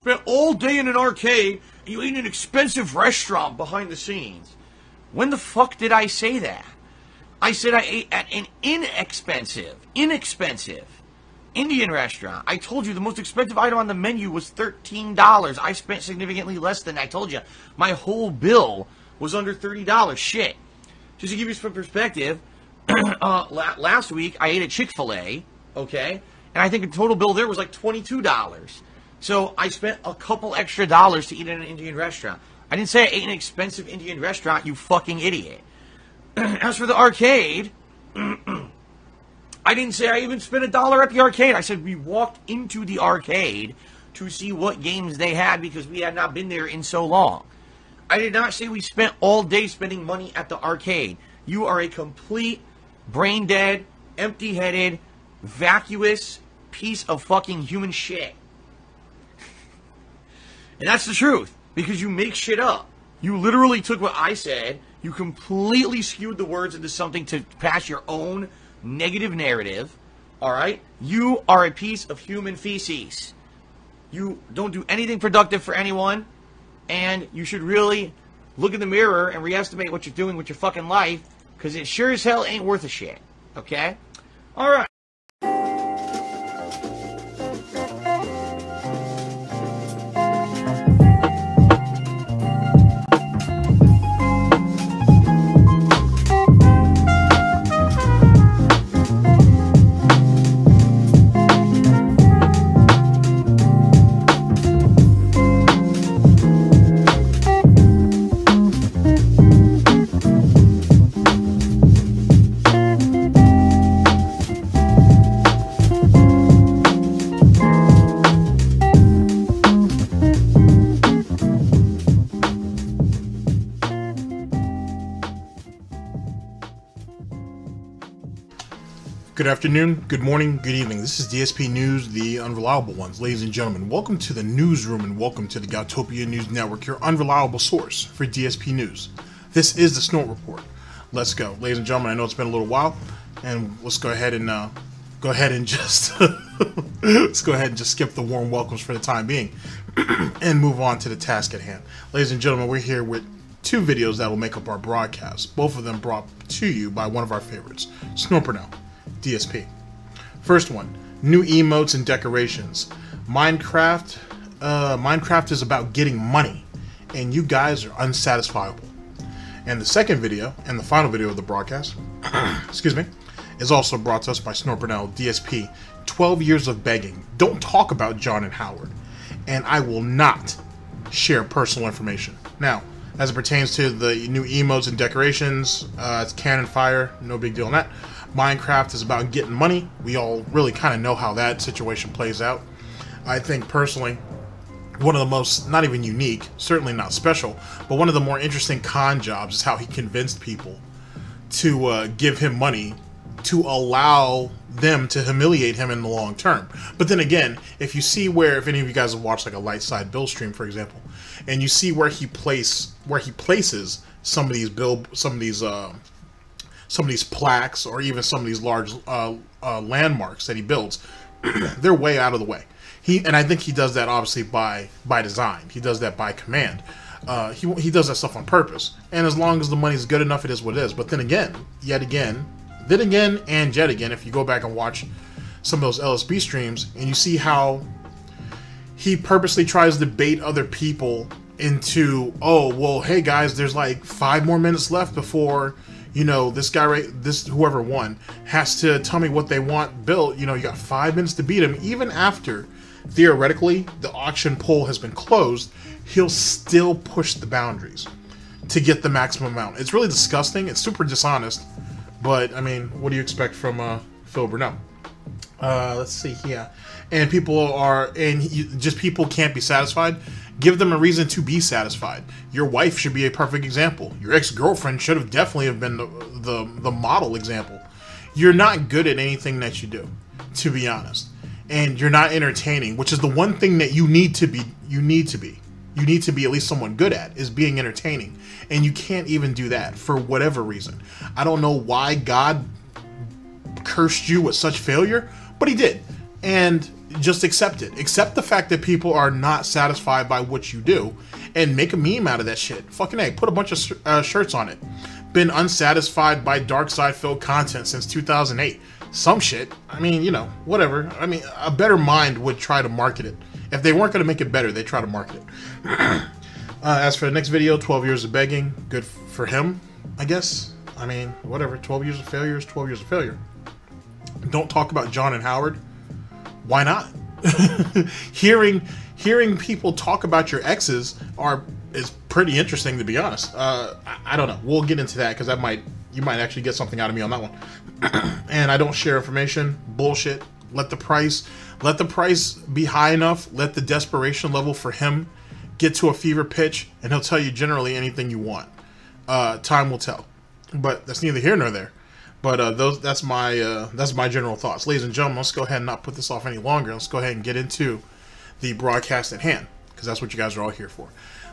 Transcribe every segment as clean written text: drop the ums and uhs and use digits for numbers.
spent all day in an arcade and you ate in an expensive restaurant behind the scenes. When the fuck did I say that? I said I ate at an inexpensive Indian restaurant. I told you the most expensive item on the menu was $13. I spent significantly less than that. I told you. My whole bill was under $30. Shit. Just to give you some perspective, last week I ate at Chick-fil-A, okay? And I think the total bill there was like $22. So I spent a couple extra dollars to eat at an Indian restaurant. I didn't say I ate in an expensive Indian restaurant, you fucking idiot. As for the arcade, I didn't say I even spent $1 at the arcade. I said we walked into the arcade to see what games they had because we had not been there in so long. I did not say we spent all day spending money at the arcade. You are a complete, brain-dead, empty-headed, vacuous piece of fucking human shit. And that's the truth, because you make shit up. You literally took what I said, you completely skewed the words into something to pass your own negative narrative, alright? You are a piece of human feces. You don't do anything productive for anyone, and you should really look in the mirror and reestimate what you're doing with your fucking life, because it sure as hell ain't worth a shit, okay? Alright. Good afternoon, good morning, good evening. This is DSP News, the unreliable ones. Ladies and gentlemen, welcome to the newsroom and welcome to the Galtopia News Network, your unreliable source for DSP News. This is the Snort Report. Let's go. Ladies and gentlemen, I know it's been a little while, and let's go ahead and just let's go ahead and just skip the warm welcomes for the time being and move on to the task at hand. Ladies and gentlemen, we're here with two videos that will make up our broadcast, both of them brought to you by one of our favorites, Snort Burnell, DSP. First one, new emotes and decorations. Minecraft is about getting money, and you guys are unsatisfiable. And the second video, and the final video of the broadcast, excuse me, is also brought to us by Snort Burnell, DSP. 12 years of begging. Don't talk about John and Howard, and I will not share personal information. Now, as it pertains to the new emotes and decorations, it's cannon fire, no big deal on that. Minecraft is about getting money. We all really kind of know how that situation plays out. I think personally, one of the most, not even unique, certainly not special, but one of the more interesting con jobs is how he convinced people to give him money to allow them to humiliate him in the long term. But then again, if you see where, if any of you guys have watched like a light side build stream, for example, and you see where he places some of these plaques or even some of these large landmarks that he builds, they're way out of the way. And I think he does that obviously by design. He does that by command. He does that stuff on purpose. And as long as the money's good enough, it is what it is. But then again, yet again, if you go back and watch some of those LSB streams, and you see how he purposely tries to bait other people into, oh, well, hey guys, there's like 5 more minutes left before, you know, this guy, whoever won, has to tell me what they want built. You know, you got 5 minutes to beat him. Even after, theoretically, the auction poll has been closed, he'll still push the boundaries to get the maximum amount. It's really disgusting. It's super dishonest. But, I mean, what do you expect from Phil Burnell? Let's see here. And people can't be satisfied. Give them a reason to be satisfied. Your wife should be a perfect example. Your ex-girlfriend should have definitely been the model example. You're not good at anything that you do, to be honest. And you're not entertaining, which is the one thing that you need to be. You need to be at least somewhat good at, is being entertaining. And you can't even do that for whatever reason. I don't know why God cursed you with such failure, but he did. And just accept it. Accept the fact that people are not satisfied by what you do, and make a meme out of that shit. Fucking A, put a bunch of shirts on it. Been unsatisfied by dark side filled content since 2008. Some shit. I mean, you know, whatever. I mean, a better mind would try to market it. If they weren't going to make it better, they try to market it. As for the next video, 12 years of begging. Good for him, I guess. I mean, whatever. 12 years of failure is 12 years of failure. Don't talk about John and Howard. Why not? hearing people talk about your exes is pretty interesting, to be honest. I don't know. We'll get into that because you might actually get something out of me on that one. And I don't share information. Bullshit. Let the price be high enough. Let the desperation level for him get to a fever pitch, and he'll tell you generally anything you want. Time will tell. But that's neither here nor there. But that's my general thoughts. Ladies and gentlemen, let's go ahead and not put this off any longer. Let's go ahead and get into the broadcast at hand, because that's what you guys are all here for.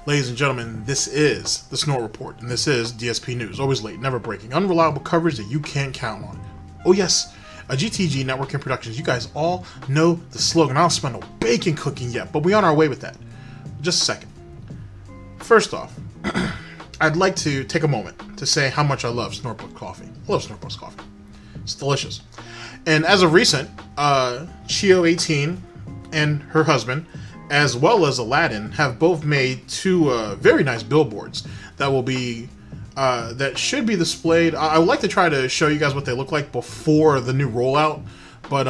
Ladies and gentlemen, this is the Snort Report, and this is DSP News. Always late, never breaking, unreliable coverage that you can't count on. Oh yes, a GTG Network and Productions. You guys all know the slogan. I don't smell no bacon cooking yet, but we on our way with that. Just a second. First off, I'd like to take a moment to say how much I love SnortBucks coffee. I love SnortBucks coffee. It's delicious. And as of recent, Chio18 and her husband, as well as Aladdin, have both made two very nice billboards that will be that should be displayed. I would like to try to show you guys what they look like before the new rollout, but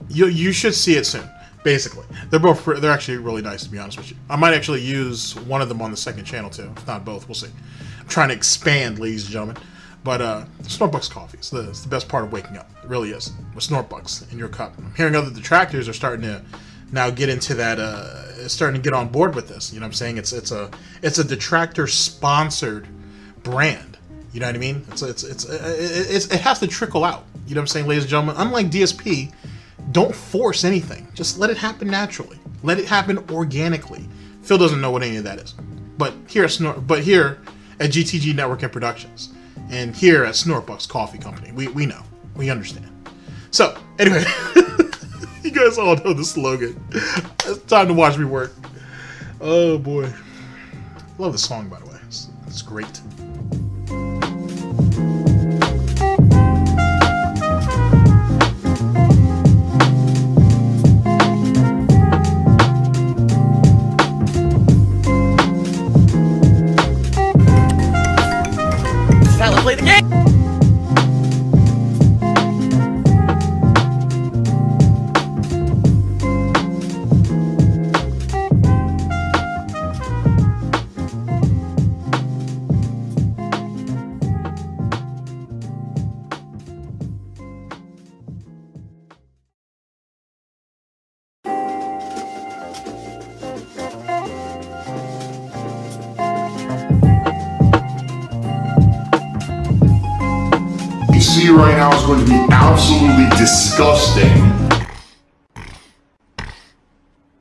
you should see it soon. Basically, they're actually really nice, to be honest with you. I might actually use one of them on the second channel too, if not both. We'll see. I'm trying to expand, ladies and gentlemen. But SnortBucks coffee is the best part of waking up. It really is. With SnortBucks in your cup. I'm hearing other detractors are starting to now get into that. Starting to get on board with this. You know what I'm saying? It's a detractor sponsored brand. You know what I mean? It has to trickle out. You know what I'm saying, ladies and gentlemen? Unlike DSP. Don't force anything. Just let it happen naturally. Let it happen organically. Phil doesn't know what any of that is. But here at GTG Network and Productions, and here at SnortBucks Coffee Company, we know. We understand. So, anyway, you guys all know the slogan. It's time to watch me work. Oh boy. Love the song, by the way. It's great. Play the game! See right now is going to be absolutely disgusting.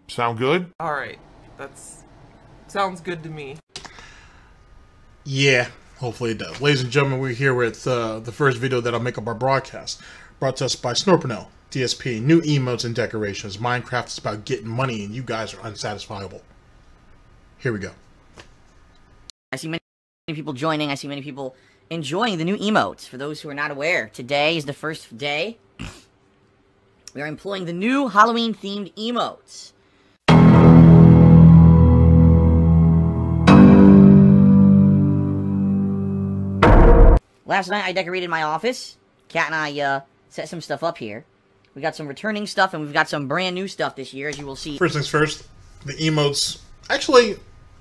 Sound good? Alright, sounds good to me. Yeah, hopefully it does. Ladies and gentlemen, we're here with the first video that'll make up our broadcast. Brought to us by Snort Burnell, DSP, new emotes and decorations. Minecraft is about getting money and you guys are unsatisfiable. Here we go. I see many people joining, I see many people enjoying the new emotes. For those who are not aware, today is the first day we are employing the new Halloween-themed emotes. Last night I decorated my office. Kat and I set some stuff up here. We got some returning stuff and we've got some brand new stuff this year, as you will see. First things first, the emotes. Actually,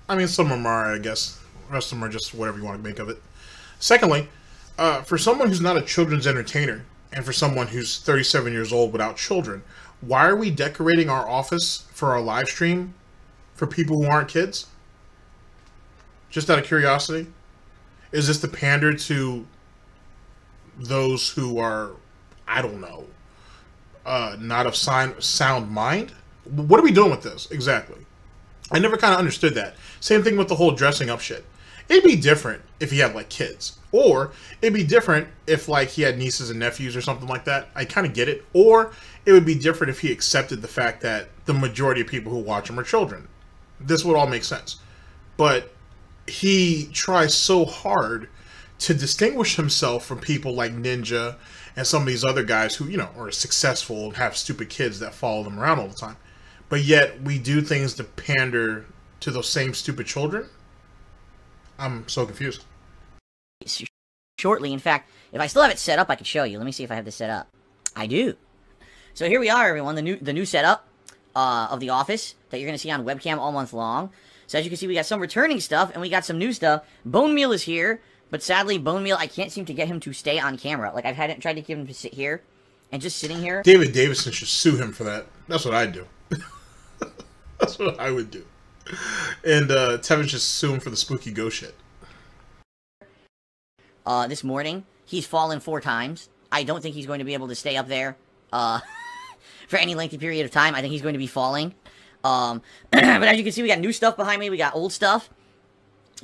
I mean, some of them are, I guess. The rest of them are just whatever you want to make of it. Secondly, for someone who's not a children's entertainer, and for someone who's 37 years old without children, why are we decorating our office for our live stream for people who aren't kids? Just out of curiosity. Is this to pander to those who are, I don't know, not of sound mind? What are we doing with this, exactly? I never kind of understood that. Same thing with the whole dressing up shit. It'd be different if he had, like, kids. Or it'd be different if, like, he had nieces and nephews or something like that. I kind of get it. Or it would be different if he accepted the fact that the majority of people who watch him are children. This would all make sense. But he tries so hard to distinguish himself from people like Ninja and some of these other guys who, you know, are successful and have stupid kids that follow them around all the time. But yet we do things to pander to those same stupid children. I'm so confused. Shortly, in fact, if I still have it set up, I can show you. Let me see if I have this set up. I do. So here we are, everyone. The new setup of the office that you're going to see on webcam all month long. So as you can see, we got some returning stuff, and we got some new stuff. Bone Meal is here, but sadly, Bone Meal, I can't seem to get him to stay on camera. Like, I've tried to get him to sit here, and just sitting here. David Davison should sue him for that. That's what I'd do. That's what I would do. And Tevin should sue him for the spooky ghost shit. This morning, he's fallen 4 times. I don't think he's going to be able to stay up there for any lengthy period of time. I think he's going to be falling. But as you can see, we got new stuff behind me. We got old stuff.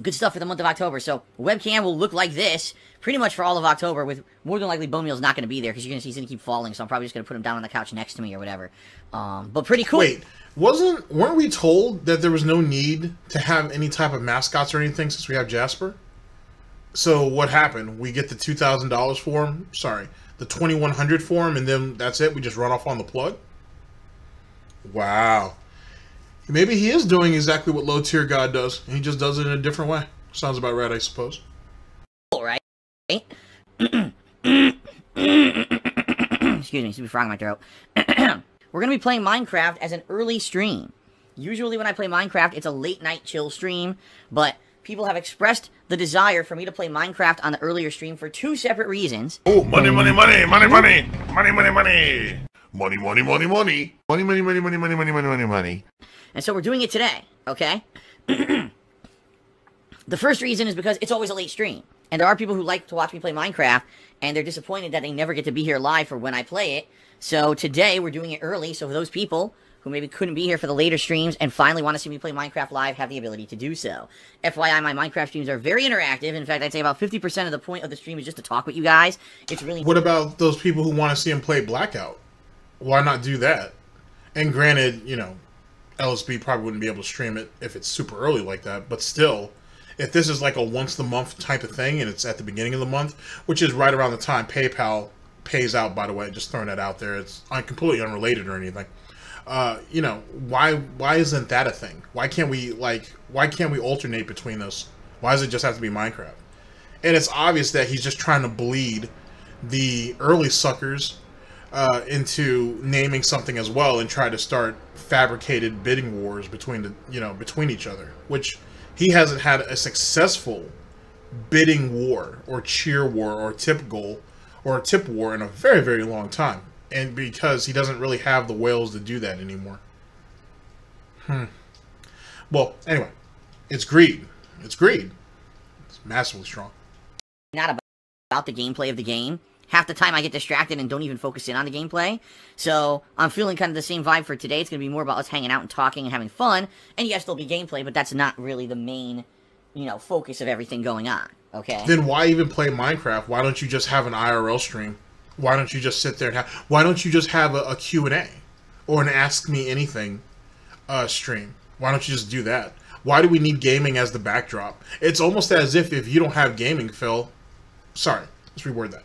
Good stuff for the month of October. So, webcam will look like this pretty much for all of October, with more than likely Bone Meal's not going to be there because you're going to see he's going to keep falling, so I'm probably just going to put him down on the couch next to me or whatever. But pretty cool. Wait, weren't we told that there was no need to have any type of mascots or anything since we have Jasper? So what happened? We get the $2,000 for him, sorry, the $2,100 for him, and then that's it? We just run off on the plug? Wow. Maybe he is doing exactly what low tier God does, and he just does it in a different way. Sounds about right, I suppose. All right. Excuse me, it's a frog in my throat. We're going to be playing Minecraft as an early stream. Usually when I play Minecraft, it's a late night chill stream, but people have expressed the desire for me to play Minecraft on the earlier stream for 2 separate reasons. Oh, money, money, money, money, money, money, money, money. Money, money, money, money. Money, money, money, money, money, money, money, money, money. And so we're doing it today, okay? The first reason is because it's always a late stream. And there are people who like to watch me play Minecraft, and they're disappointed that they never get to be here live for when I play it. So today we're doing it early, so for those people who maybe couldn't be here for the later streams and finally want to see me play Minecraft live have the ability to do so. FYI, my Minecraft streams are very interactive. In fact, I'd say about 50% of the point of the stream is just to talk with you guys. It's really... What about those people who want to see him play Blackout? Why not do that? And granted, you know, LSB probably wouldn't be able to stream it if it's super early like that, but still, if this is like a once-a-month type of thing and it's at the beginning of the month, which is right around the time PayPal pays out, by the way, just throwing that out there, it's completely unrelated or anything. You know, why isn't that a thing? Why can't we alternate between those? Why does it just have to be Minecraft? And it's obvious that he's just trying to bleed the early suckers into naming something as well and try to start fabricated bidding wars between each other, which he hasn't had a successful bidding war or cheer war or tip goal or tip war in a very, very long time. And because he doesn't really have the whales to do that anymore. Well, anyway, it's greed. It's greed. It's massively strong. Not about the gameplay of the game. Half the time I get distracted and don't even focus in on the gameplay. So I'm feeling kind of the same vibe for today. It's going to be more about us hanging out and talking and having fun. And yes, there'll be gameplay, but that's not really the main, focus of everything going on. Okay? Then why even play Minecraft? Why don't you just have an IRL stream? Why don't you just sit there and why don't you just have a Q&A or an Ask Me Anything stream? Why don't you just do that? Why do we need gaming as the backdrop? It's almost as if you don't have gaming, Phil. Sorry, let's reword that.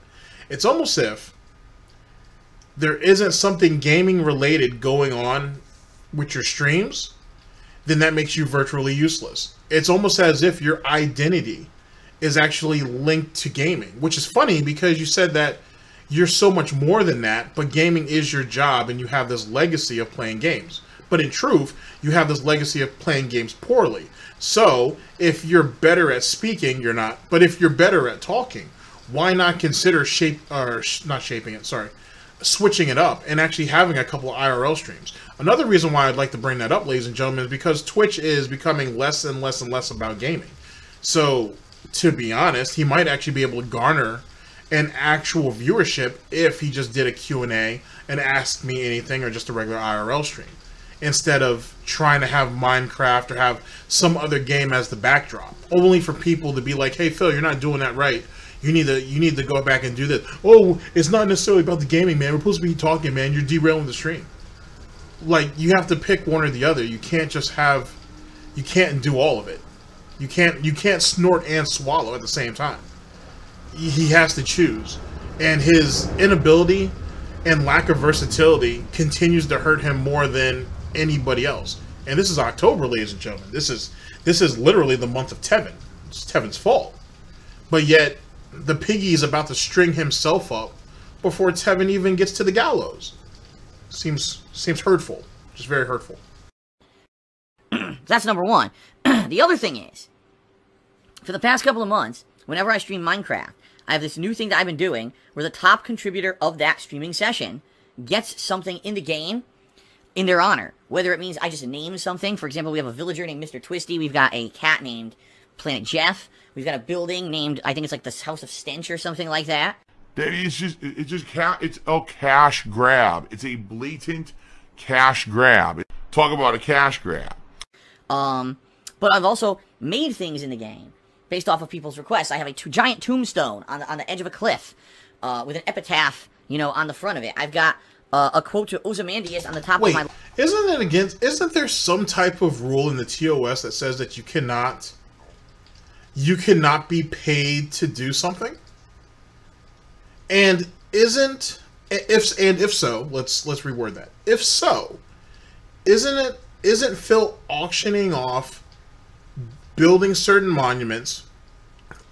It's almost as if there isn't something gaming related going on with your streams, then that makes you virtually useless. It's almost as if your identity is actually linked to gaming, which is funny because you said that you're so much more than that, but gaming is your job and you have this legacy of playing games. But in truth, you have this legacy of playing games poorly. So, if you're better at speaking, you're not. But if you're better at talking, why not consider switching it up and actually having a couple of IRL streams? Another reason why I'd like to bring that up, ladies and gentlemen, is because Twitch is becoming less and less and less about gaming. So, to be honest, he might actually be able to garner an actual viewership if he just did a Q&A and asked me anything or just a regular IRL stream. instead of trying to have Minecraft or have some other game as the backdrop, only for people to be like, hey Phil, you're not doing that right. You need to go back and do this. Oh, it's not necessarily about the gaming, man. We're supposed to be talking, man. You're derailing the stream. Like, you have to pick one or the other. You can't just have, you can't do all of it. You can't snort and swallow at the same time. He has to choose. And his inability and lack of versatility continues to hurt him more than anybody else. And this is October, ladies and gentlemen. This is literally the month of Tevin. It's Tevin's fault. But yet, the piggy is about to string himself up before Tevin even gets to the gallows. Seems hurtful. Just very hurtful. That's number one. The other thing is, for the past couple of months, whenever I stream Minecraft, I have this new thing that I've been doing where the top contributor of that streaming session gets something in the game in their honor. Whether it means I just name something. For example, we have a villager named Mr. Twisty. We've got a cat named Planet Jeff. We've got a building named, I think it's like the House of Stench or something like that. Daddy, it's a cash grab. It's a blatant cash grab. Talk about a cash grab. But I've also made things in the game based off of people's requests. I have a giant tombstone on the edge of a cliff with an epitaph, on the front of it. I've got a quote to Ozymandias on the top of my... Isn't there some type of rule in the TOS that says that you cannot be paid to do something? And if so, let's reword that. If so, isn't Phil auctioning off building certain monuments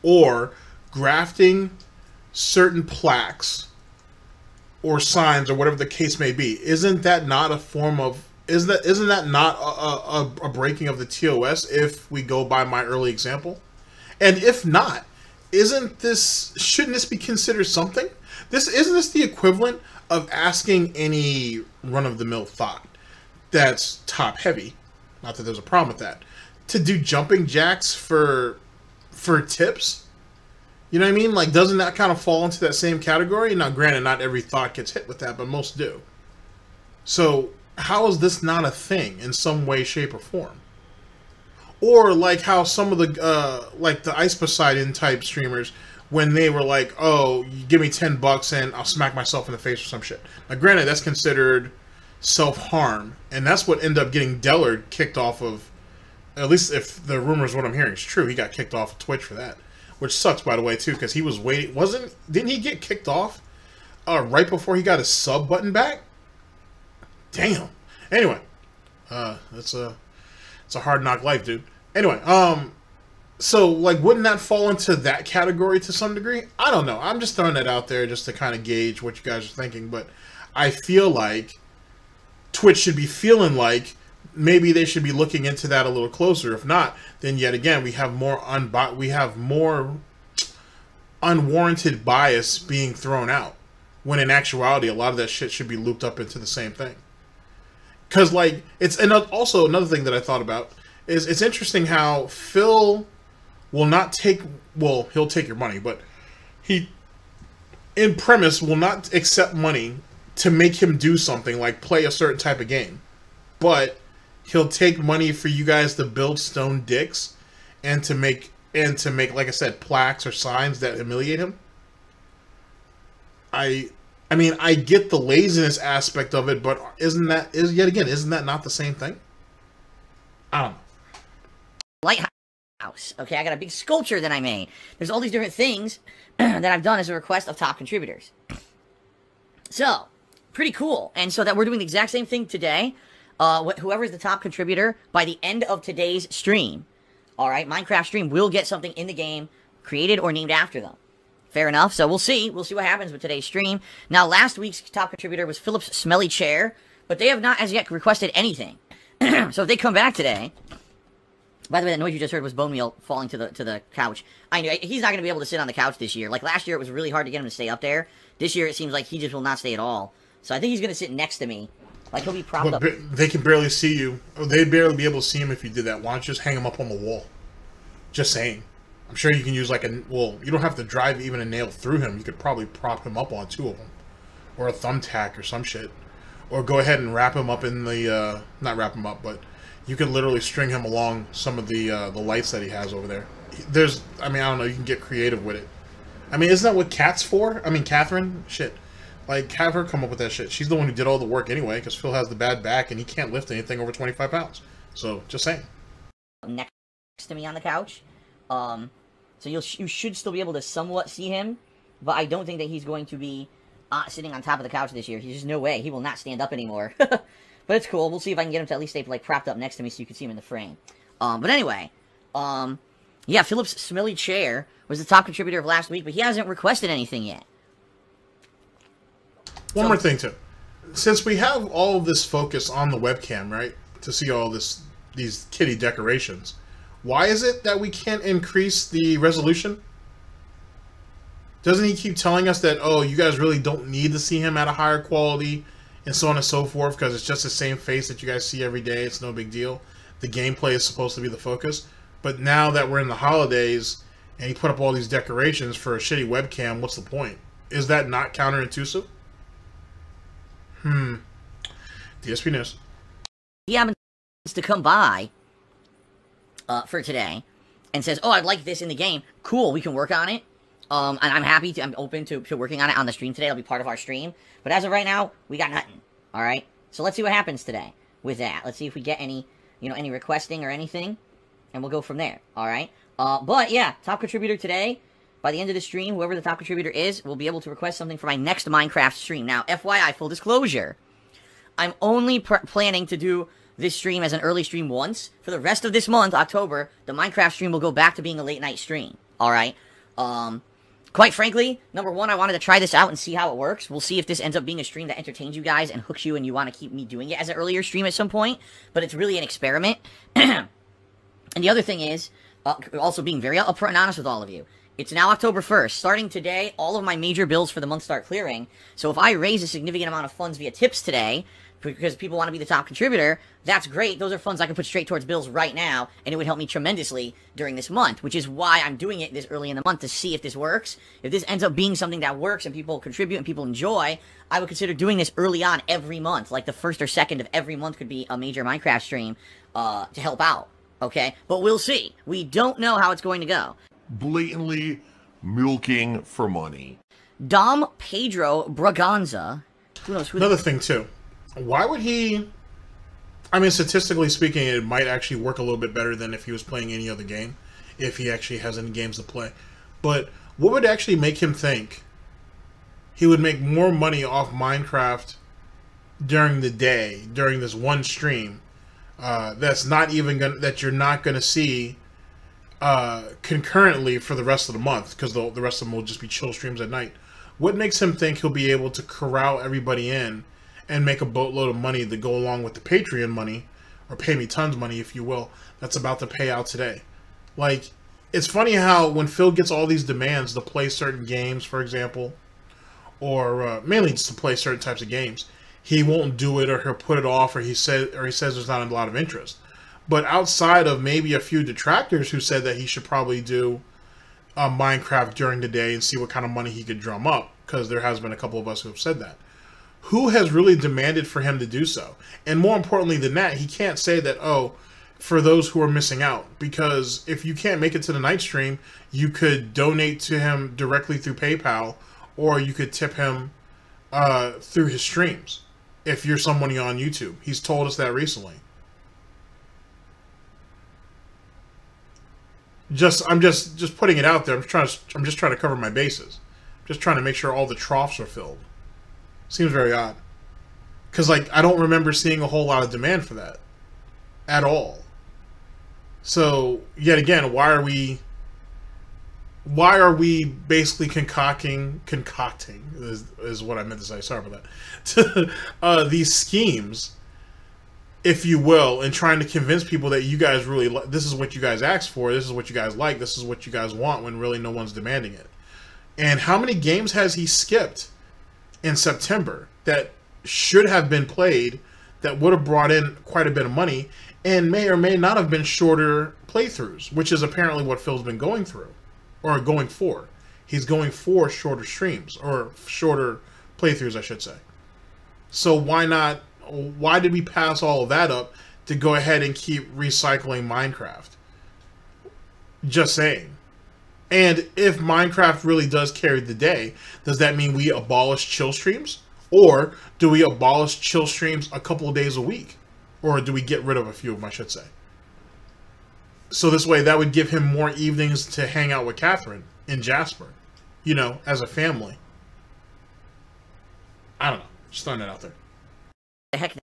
or grafting certain plaques or signs or whatever the case may be? Isn't that not a form of, isn't that not a breaking of the TOS if we go by my early example? And if not, shouldn't this be considered something? Isn't this the equivalent of asking any run-of-the-mill thought that's top heavy, not that there's a problem with that, to do jumping jacks for tips? You know what I mean? Like, doesn't that kind of fall into that same category? Now, granted, not every thought gets hit with that, but most do. So, how is this not a thing in some way, shape, or form? Or like how some of the like the Ice Poseidon type streamers, when they were like, oh, you give me $10 and I'll smack myself in the face or some shit. Now, granted, that's considered self-harm, and that's what ended up getting Dellard kicked off of, at least if the rumors, what I'm hearing is true, he got kicked off of Twitch for that. Which sucks, by the way, too, because he was waiting, didn't he get kicked off right before he got his sub button back? Damn. Anyway, it's a hard knock life, dude. Anyway, so, like, wouldn't that fall into that category to some degree? I don't know. I'm just throwing that out there just to kind of gauge what you guys are thinking. But I feel like Twitch should be feeling like maybe they should be looking into that a little closer. If not, then yet again, we have more unwarranted bias being thrown out. When in actuality, a lot of that shit should be looped up into the same thing. Because, like, and also another thing that I thought about is it's interesting how Phil will not take, well, he'll take your money, but he, in premise, will not accept money to make him do something like play a certain type of game. But he'll take money for you guys to build stone dicks and to make, like I said, plaques or signs that humiliate him. I mean, I get the laziness aspect of it, but isn't that not the same thing? I don't know. Lighthouse. Okay, I got a big sculpture that I made. There's all these different things that I've done as a request of top contributors. So, pretty cool. And so that we're doing the exact same thing today. Whoever's the top contributor, by the end of today's stream, alright, Minecraft stream, will get something in the game created or named after them. Fair enough. So we'll see. We'll see what happens with today's stream. Now, last week's top contributor was Philip's Smelly Chair, but they have not as yet requested anything. So if they come back today... By the way, that noise you just heard was bone meal falling to the couch. I knew he's not going to be able to sit on the couch this year. Like last year, it was really hard to get him to stay up there. This year, it seems like he just will not stay at all. So I think he's going to sit next to me. Like he'll be propped up. They can barely see you. They'd barely be able to see him if you did that. Why don't you just hang him up on the wall? Just saying. I'm sure you can use like well, you don't have to drive even a nail through him. You could probably prop him up on two of them. Or a thumbtack or some shit. or go ahead and wrap him up in the not wrap him up, but you could literally string him along some of the lights that he has over there. There's, I mean, I don't know, you can get creative with it. I mean, isn't that what Cat's for? I mean, Catherine? Shit. Like, have her come up with that shit. She's the one who did all the work anyway, because Phil has the bad back and he can't lift anything over 25 pounds. So, just saying. Next to me on the couch. So you should still be able to somewhat see him, but I don't think that he's going to be sitting on top of the couch this year. There's just no way. He will not stand up anymore. But it's cool. We'll see if I can get him to at least stay like propped up next to me so you can see him in the frame. But anyway, yeah, Philip's smelly chair was the top contributor of last week, but he hasn't requested anything yet. One more thing, too. Since we have all of this focus on the webcam, right, to see all these kitty decorations, why is it that we can't increase the resolution? Doesn't he keep telling us that, oh, you guys really don't need to see him at a higher quality, and so on and so forth, because it's just the same face that you guys see every day, it's no big deal. The gameplay is supposed to be the focus. But now that we're in the holidays, and he put up all these decorations for a shitty webcam, what's the point? Is that not counterintuitive? DSP News. He happens to come by for today and says, oh, I'd like this in the game. Cool, we can work on it. And I'm happy to, I'm open to working on it on the stream today. It'll be part of our stream. But as of right now, we got nothing. Alright? So let's see what happens today with that. Let's see if we get any, you know, any requesting or anything. And we'll go from there. Alright? But yeah, top contributor today. By the end of the stream, whoever the top contributor is, will be able to request something for my next Minecraft stream. Now, FYI, full disclosure, I'm only planning to do this stream as an early stream once. For the rest of this month, October, the Minecraft stream will go back to being a late night stream. Alright? Quite frankly, number one, I wanted to try this out and see how it works. We'll see if this ends up being a stream that entertains you guys and hooks you and you want to keep me doing it as an earlier stream at some point. But it's really an experiment. And the other thing is, also being very upfront and honest with all of you, it's now October 1st. Starting today, all of my major bills for the month start clearing. So if I raise a significant amount of funds via tips today, because people want to be the top contributor, that's great. Those are funds I can put straight towards bills right now, and it would help me tremendously during this month, which is why I'm doing it this early in the month to see if this works. If this ends up being something that works and people contribute and people enjoy, I would consider doing this early on every month. Like the first or second of every month could be a major Minecraft stream to help out. Okay? But we'll see. We don't know how it's going to go. Blatantly milking for money. Dom Pedro Braganza. Who knows who? Another thing, too. Why would he... I mean, statistically speaking, it might actually work a little bit better than if he was playing any other game, if he actually has any games to play. But what would actually make him think he would make more money off Minecraft during the day, during this one stream, that's not even gonna, that you're not going to see concurrently for the rest of the month, because the rest of them will just be chill streams at night? What makes him think he'll be able to corral everybody in and make a boatload of money to go along with the Patreon money, or Pay Me Tons money, if you will, that's about to pay out today? Like, it's funny how when Phil gets all these demands to play certain games, for example, or mainly just to play certain types of games, he won't do it, or he'll put it off, or he says there's not a lot of interest. But outside of maybe a few detractors who said that he should probably do Minecraft during the day and see what kind of money he could drum up, because there has been a couple of us who have said that, who has really demanded for him to do so? And more importantly than that, he can't say that, oh, for those who are missing out. Because if you can't make it to the night stream, you could donate to him directly through PayPal, or you could tip him through his streams if you're somebody on YouTube. He's told us that recently. I'm just putting it out there. I'm just trying to cover my bases. Just trying to make sure all the troughs are filled. Seems very odd. Because, like, I don't remember seeing a whole lot of demand for that. At all. So, yet again, why are we basically concocting is what I meant to say, sorry about that, these schemes, if you will, and trying to convince people that you guys really, this is what you guys asked for, this is what you guys like, this is what you guys want, when really no one's demanding it. And how many games has he skipped in September that should have been played, that would have brought in quite a bit of money, and may or may not have been shorter playthroughs, which is apparently what Phil's been going through, or going for. He's going for shorter streams, or shorter playthroughs, I should say. So why not? Why did we pass all of that up to go ahead and keep recycling Minecraft? Just saying. And if Minecraft really does carry the day, does that mean we abolish chill streams? Or do we abolish chill streams a couple of days a week? Or do we get rid of a few of them, I should say? So this way, that would give him more evenings to hang out with Catherine and Jasper, you know, as a family. I don't know. Just throwing that out there. The heck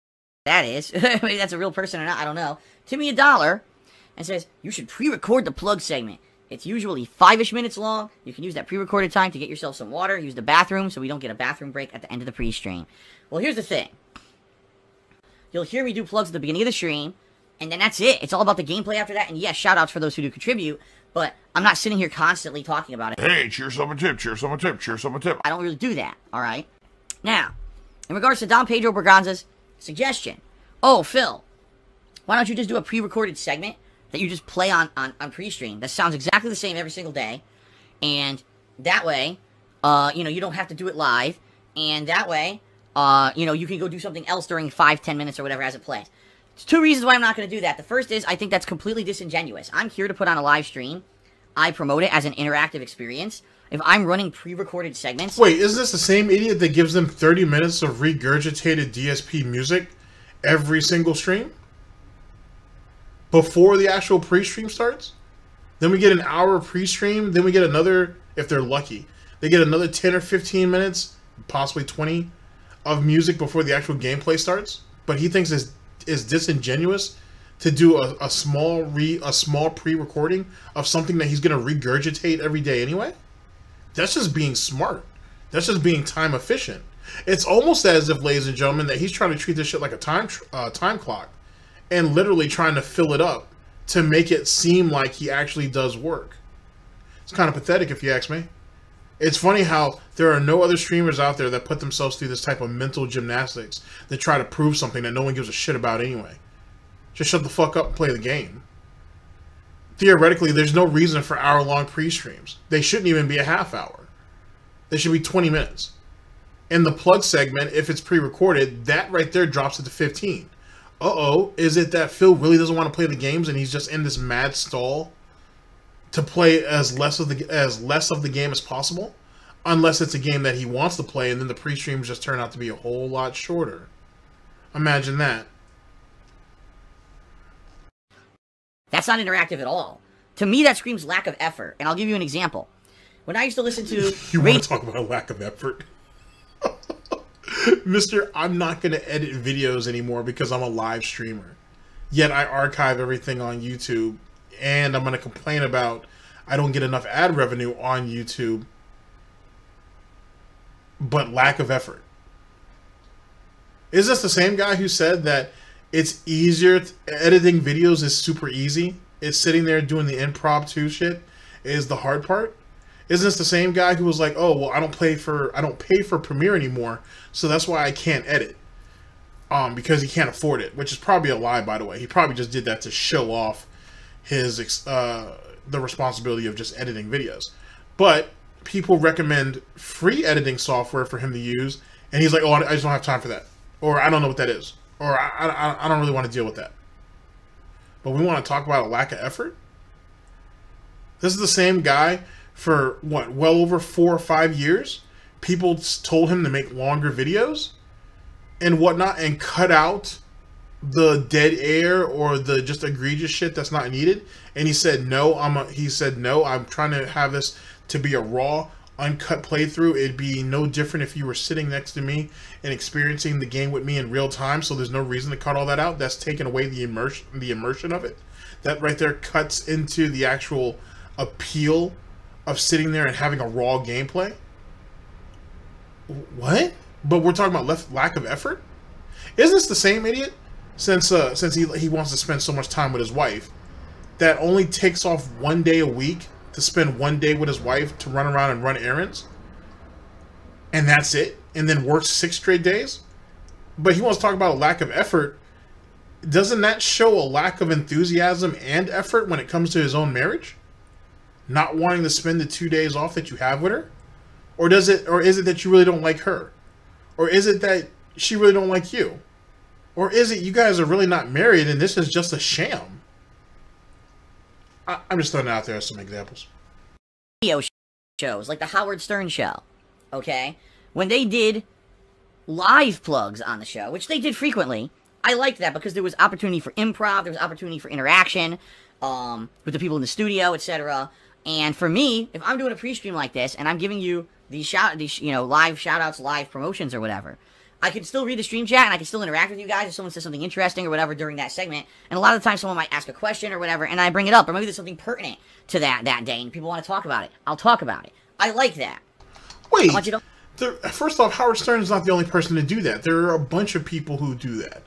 that is. Maybe that's a real person or not, I don't know. Tip me $1 and says, you should pre-record the plug segment. It's usually 5-ish minutes long. You can use that pre-recorded time to get yourself some water, use the bathroom, so we don't get a bathroom break at the end of the pre-stream. Well, here's the thing. You'll hear me do plugs at the beginning of the stream, and then that's it. It's all about the gameplay after that, and yes, shout-outs for those who do contribute, but I'm not sitting here constantly talking about it. Hey, cheer someone tip, cheer someone tip, cheer someone tip. I don't really do that, alright? Now, in regards to Don Pedro Berganza's suggestion, oh, Phil, why don't you just do a pre-recorded segment that you just play on pre-stream that sounds exactly the same every single day, and that way, you know, you don't have to do it live, and that way, you know, you can go do something else during 5-10 minutes or whatever as it plays. There's 2 reasons why I'm not going to do that. The first is, I think that's completely disingenuous. I'm here to put on a live stream. I promote it as an interactive experience. If I'm running pre-recorded segments... Wait, is this the same idiot that gives them 30 minutes of regurgitated DSP music every single stream? Before the actual pre-stream starts? Then we get an hour pre-stream, then we get another, if they're lucky, they get another 10 or 15 minutes, possibly 20, of music before the actual gameplay starts? But he thinks it's disingenuous to do a small pre-recording of something that he's going to regurgitate every day anyway? That's just being smart. That's just being time efficient. It's almost as if, ladies and gentlemen, that he's trying to treat this shit like a time clock and literally trying to fill it up to make it seem like he actually does work. It's kind of pathetic if you ask me. It's funny how there are no other streamers out there that put themselves through this type of mental gymnastics that try to prove something that no one gives a shit about anyway. Just shut the fuck up and play the game. Theoretically, there's no reason for hour-long pre-streams. They shouldn't even be a half hour. They should be 20 minutes. In the plug segment, if it's pre-recorded, that right there drops it to 15. Uh-oh, is it that Phil really doesn't want to play the games and he's just in this mad stall to play as less of the game as possible? Unless it's a game that he wants to play and then the pre-streams just turn out to be a whole lot shorter. Imagine that. That's not interactive at all. To me, that screams lack of effort. And I'll give you an example. When I used to listen to... You want to talk about a lack of effort? Mister, I'm not going to edit videos anymore because I'm a live streamer. Yet I archive everything on YouTube. And I'm going to complain about I don't get enough ad revenue on YouTube. But lack of effort. Is this the same guy who said that it's easier, editing videos is super easy? It's sitting there doing the impromptu shit is the hard part? Isn't this the same guy who was like, oh, well, I don't pay for Premiere anymore, so that's why I can't edit. Because he can't afford it, which is probably a lie, by the way. He probably just did that to show off his the responsibility of just editing videos. But people recommend free editing software for him to use, and he's like, oh, I just don't have time for that. Or I don't know what that is. Or I don't really want to deal with that. But we want to talk about a lack of effort? This is the same guy for, what, well over 4 or 5 years? People told him to make longer videos and whatnot and cut out the dead air or the just egregious shit that's not needed. And he said, no, I'm trying to have this to be a raw, uncut playthrough. It'd be no different if you were sitting next to me and experiencing the game with me in real time, so there's no reason to cut all that out. That's taking away the immersion of it. That right there cuts into the actual appeal of sitting there and having a raw gameplay. What? But we're talking about lack of effort? Isn't this the same idiot, since he wants to spend so much time with his wife, that only takes off 1 day a week to spend 1 day with his wife to run around and run errands? And that's it? And then works 6 straight days? But he wants to talk about a lack of effort. Doesn't that show a lack of enthusiasm and effort when it comes to his own marriage? Not wanting to spend the 2 days off that you have with her? Or is it that you really don't like her? Or is it that she really don't like you? Or is it you guys are really not married and this is just a sham? I'm just throwing it out there as some examples. Video shows, like the Howard Stern show, okay? When they did live plugs on the show, which they did frequently, I liked that because there was opportunity for improv, there was opportunity for interaction with the people in the studio, etc. And for me, if I'm doing a pre-stream like this and I'm giving you these live shout-outs, live promotions or whatever, I can still read the stream chat and I can still interact with you guys if someone says something interesting or whatever during that segment. And a lot of the time someone might ask a question or whatever and I bring it up. Or maybe there's something pertinent to that day and people want to talk about it. I'll talk about it. I like that. Wait, I want you to... first off, Howard Stern is not the only person to do that. There are a bunch of people who do that.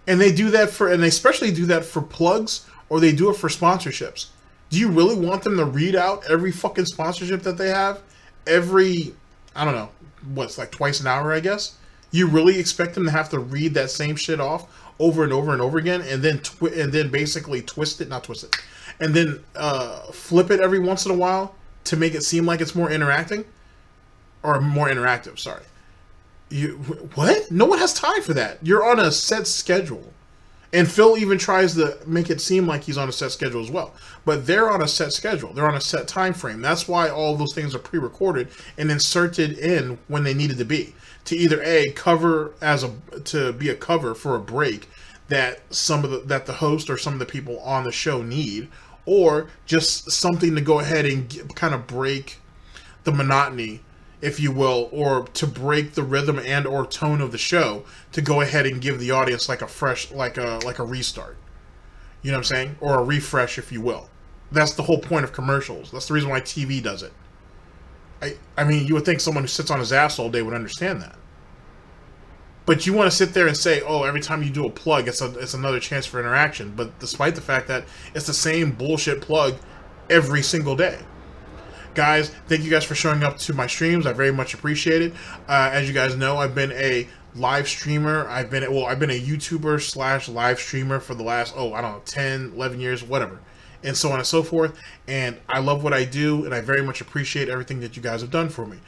And they do that and they especially do that for plugs or they do it for sponsorships. Do you really want them to read out every fucking sponsorship that they have? Every, I don't know, what's like twice an hour, I guess? You really expect them to have to read that same shit off over and over and over again and then basically twist it, and then flip it every once in a while to make it seem like it's more interacting? Or more interactive, sorry. What? No one has time for that. You're on a set schedule. And Phil even tries to make it seem like he's on a set schedule as well. But they're on a set schedule. They're on a set time frame. That's why all of those things are pre-recorded and inserted in when they needed to be. To either to be a cover for a break that that the host or some of the people on the show need, or just something to go ahead and kind of break the monotony, if you will, or to break the rhythm and or tone of the show, to go ahead and give the audience like a fresh, like a restart. You know what I'm saying? Or a refresh, if you will. That's the whole point of commercials. That's the reason why TV does it. I mean, you would think someone who sits on his ass all day would understand that. But you want to sit there and say, oh, every time you do a plug, it's another chance for interaction. But despite the fact that it's the same bullshit plug every single day. Guys, thank you guys for showing up to my streams. I very much appreciate it. As you guys know, I've been a live streamer. I've been a YouTuber / live streamer for the last, 10, 11 years, whatever. And so on and so forth. And I love what I do, and I very much appreciate everything that you guys have done for me.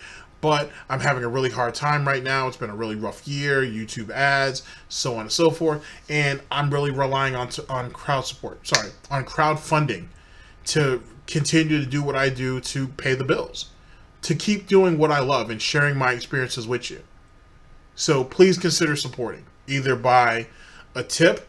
But I'm having a really hard time right now. It's been a really rough year, YouTube ads, so on and so forth. And I'm really relying on crowdfunding to continue to do what I do to pay the bills, to keep doing what I love and sharing my experiences with you. So please consider supporting, either by a tip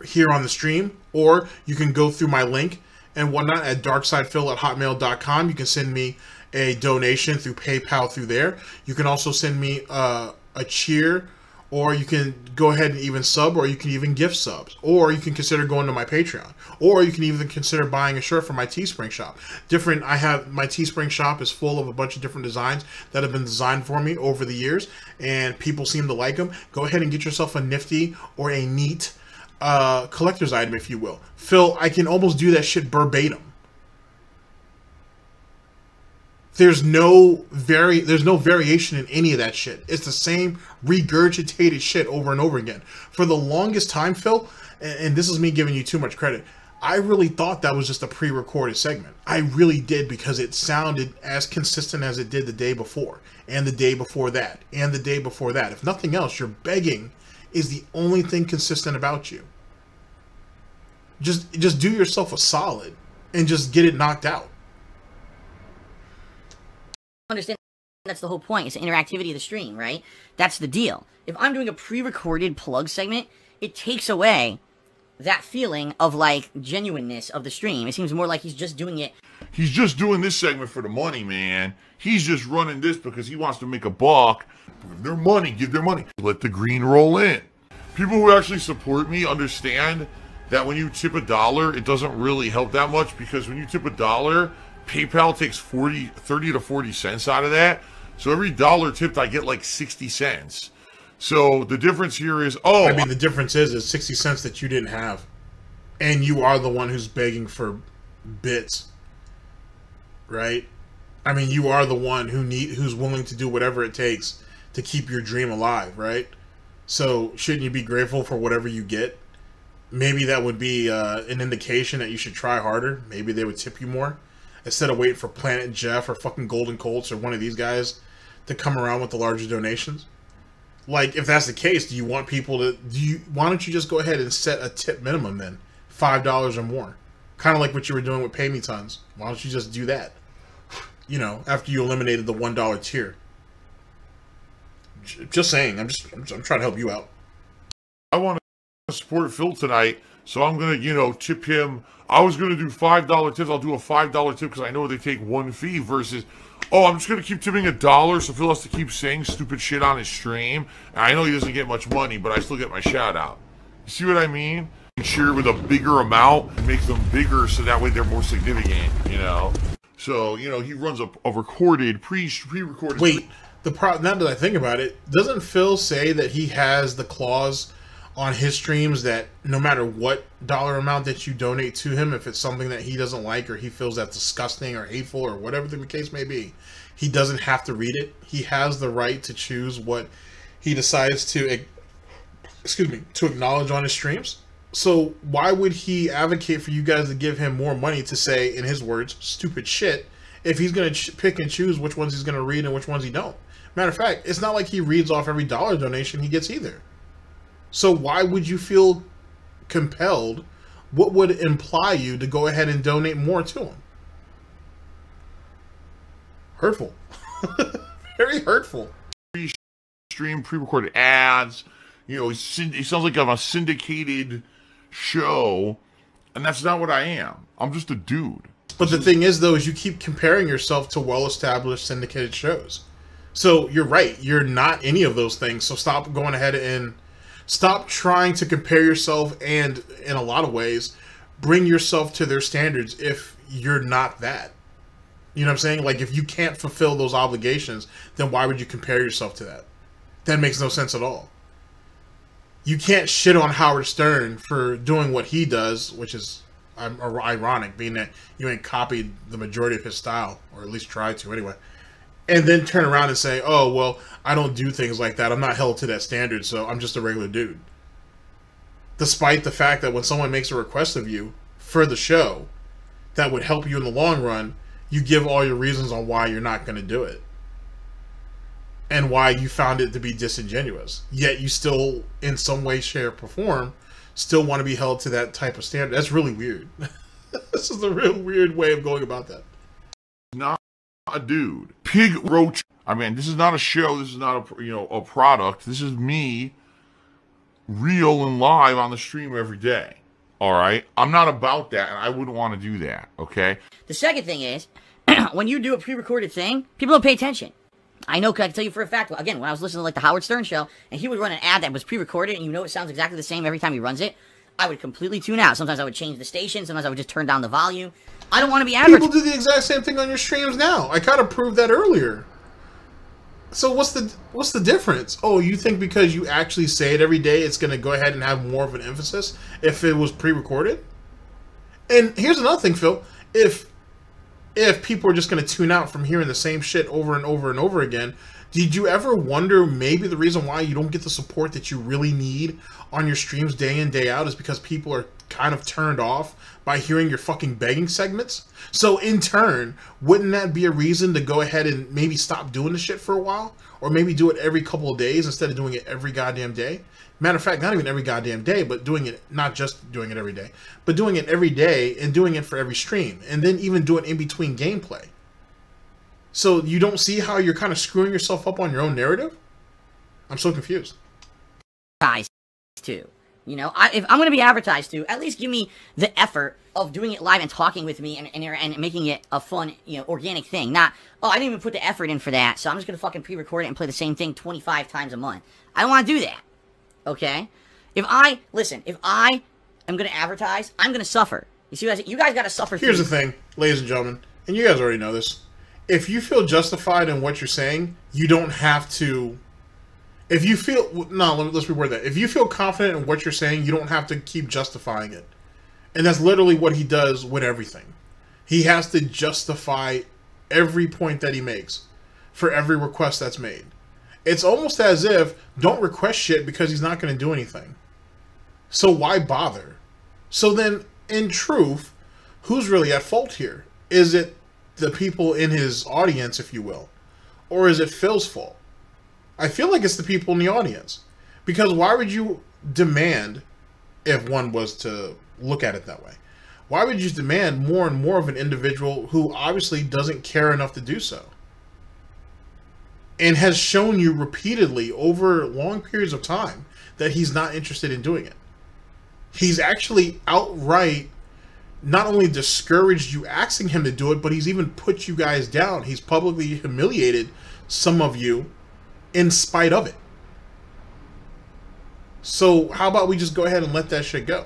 here on the stream, or you can go through my link and whatnot at darksidephil@hotmail.com. You can send me a donation through PayPal through there. You can also send me a cheer, or you can go ahead and even sub, or you can even gift subs, or you can consider going to my Patreon, or you can even consider buying a shirt from my Teespring shop. I have my Teespring shop is full of a bunch of different designs that have been designed for me over the years, and people seem to like them. Go ahead and get yourself a nifty or a neat collector's item, if you will. Phil, I can almost do that shit verbatim. There's no variation in any of that shit. It's the same regurgitated shit over and over again. For the longest time, Phil, and this is me giving you too much credit, I really thought that was just a pre-recorded segment. I really did, because it sounded as consistent as it did the day before, and the day before that, and the day before that. If nothing else, your begging is the only thing consistent about you. Just do yourself a solid and just get it knocked out. Understand that's the whole point. It's the interactivity of the stream, right? That's the deal. If I'm doing a pre-recorded plug segment, it takes away that feeling of like genuineness of the stream. It seems more like he's just doing it. He's just doing this segment for the money, man. He's just running this because he wants to make a buck. Give their money, give their money. Let the green roll in. People who actually support me understand that when you tip $1, it doesn't really help that much, because when you tip $1, PayPal takes 30 to 40 cents out of that. So every dollar tipped, I get like 60 cents. So the difference here is, I mean, the difference is 60 cents that you didn't have. And you are the one who's begging for bits. Right? I mean, you are the one who's willing to do whatever it takes to keep your dream alive, right? So shouldn't you be grateful for whatever you get? Maybe that would be an indication that you should try harder. Maybe they would tip you more, instead of waiting for Planet Jeff or fucking Golden Colts or one of these guys to come around with the larger donations? Like, if that's the case, do you want people to... Why don't you just go ahead and set a tip minimum then? $5 or more. Kind of like what you were doing with Pay Me Tons. Why don't you just do that? You know, after you eliminated the $1 tier. Just saying. I'm trying to help you out. I want to support Phil tonight, so I'm going to, you know, tip him. I was going to do $5 tips. I'll do a $5 tip because I know they take one fee versus... Oh, I'm just going to keep tipping $1 so Phil has to keep saying stupid shit on his stream. And I know he doesn't get much money, but I still get my shout out. You see what I mean? Share with a bigger amount and make them bigger so that way they're more significant, you know? So, you know, he runs a recorded, pre-recorded... Wait, now that I think about it, doesn't Phil say that he has the clause on his streams that no matter what dollar amount that you donate to him, if it's something that he doesn't like or he feels that's disgusting or hateful or whatever the case may be, he doesn't have to read it. He has the right to choose what he decides to, to acknowledge on his streams. So why would he advocate for you guys to give him more money to say, in his words, stupid shit, if he's going to pick and choose which ones he's going to read and which ones he don't? Matter of fact, it's not like he reads off every dollar donation he gets either. So why would you feel compelled? What would imply you to go ahead and donate more to him? Hurtful. Very hurtful. Stream, pre-recorded ads. You know, he sounds like I'm a syndicated show, and that's not what I am. I'm just a dude. But the thing is, though, is you keep comparing yourself to well-established syndicated shows. So you're right. You're not any of those things. So stop going ahead and stop trying to compare yourself and, in a lot of ways, bring yourself to their standards if you're not that. You know what I'm saying? Like, if you can't fulfill those obligations, then why would you compare yourself to that? That makes no sense at all. You can't shit on Howard Stern for doing what he does, which is ironic, being that you ain't copied the majority of his style, or at least tried to anyway. And then turn around and say, oh, well, I don't do things like that. I'm not held to that standard, so I'm just a regular dude. Despite the fact that when someone makes a request of you for the show that would help you in the long run, you give all your reasons on why you're not going to do it. And why you found it to be disingenuous. Yet you still, in some way, shape, or form, still want to be held to that type of standard. That's really weird. This is a real weird way of going about that. Not a dude. Pig roach. I mean, this is not a show. This is not a product. This is me, real and live on the stream every day. All right? I'm not about that, and I wouldn't want to do that, okay? The second thing is, when you do a pre-recorded thing, people don't pay attention. I know, 'cause I can tell you for a fact, again, when I was listening to like the Howard Stern show, and he would run an ad that was pre-recorded, and you know it sounds exactly the same every time he runs it, I would completely tune out. Sometimes I would change the station, sometimes I would just turn down the volume. I don't want to be advertised. People do the exact same thing on your streams now. I kind of proved that earlier. So what's the difference? Oh, you think because you actually say it every day, it's going to go ahead and have more of an emphasis if it was pre-recorded? And here's another thing, Phil. If people are just going to tune out from hearing the same shit over and over and over again, did you ever wonder maybe the reason why you don't get the support that you really need on your streams day in, day out is because people are kind of turned off by hearing your fucking begging segments? So in turn, wouldn't that be a reason to go ahead and maybe stop doing the shit for a while? Or maybe do it every couple of days instead of doing it every goddamn day? Matter of fact, not even every goddamn day, but doing it, not just doing it every day, but doing it every day and doing it for every stream. And then even do it in between gameplay. So you don't see how you're kind of screwing yourself up on your own narrative? I'm so confused. To, you know, if I'm going to be advertised to, at least give me the effort of doing it live and talking with me and making it a fun, you know, organic thing. Not, oh, I didn't even put the effort in for that, so I'm just going to fucking pre-record it and play the same thing 25 times a month. I don't want to do that. Okay? If I am going to advertise, I'm going to suffer. You see what I say? You guys got to suffer. Here's the thing, ladies and gentlemen, and you guys already know this. If you feel justified in what you're saying, you don't have to... If you feel... No, let's reword that. If you feel confident in what you're saying, you don't have to keep justifying it. And that's literally what he does with everything. He has to justify every point that he makes for every request that's made. It's almost as if, don't request shit because he's not going to do anything. So why bother? So then, in truth, who's really at fault here? Is it the people in his audience, if you will? or is it Phil's fault? I feel like it's the people in the audience. Because why would you demand, if one was to look at it that way, why would you demand more and more of an individual who obviously doesn't care enough to do so? And has shown you repeatedly over long periods of time that he's not interested in doing it. He's actually outright not only discouraged you asking him to do it, but he's even put you guys down. He's publicly humiliated some of you in spite of it. So how about we just go ahead and let that shit go?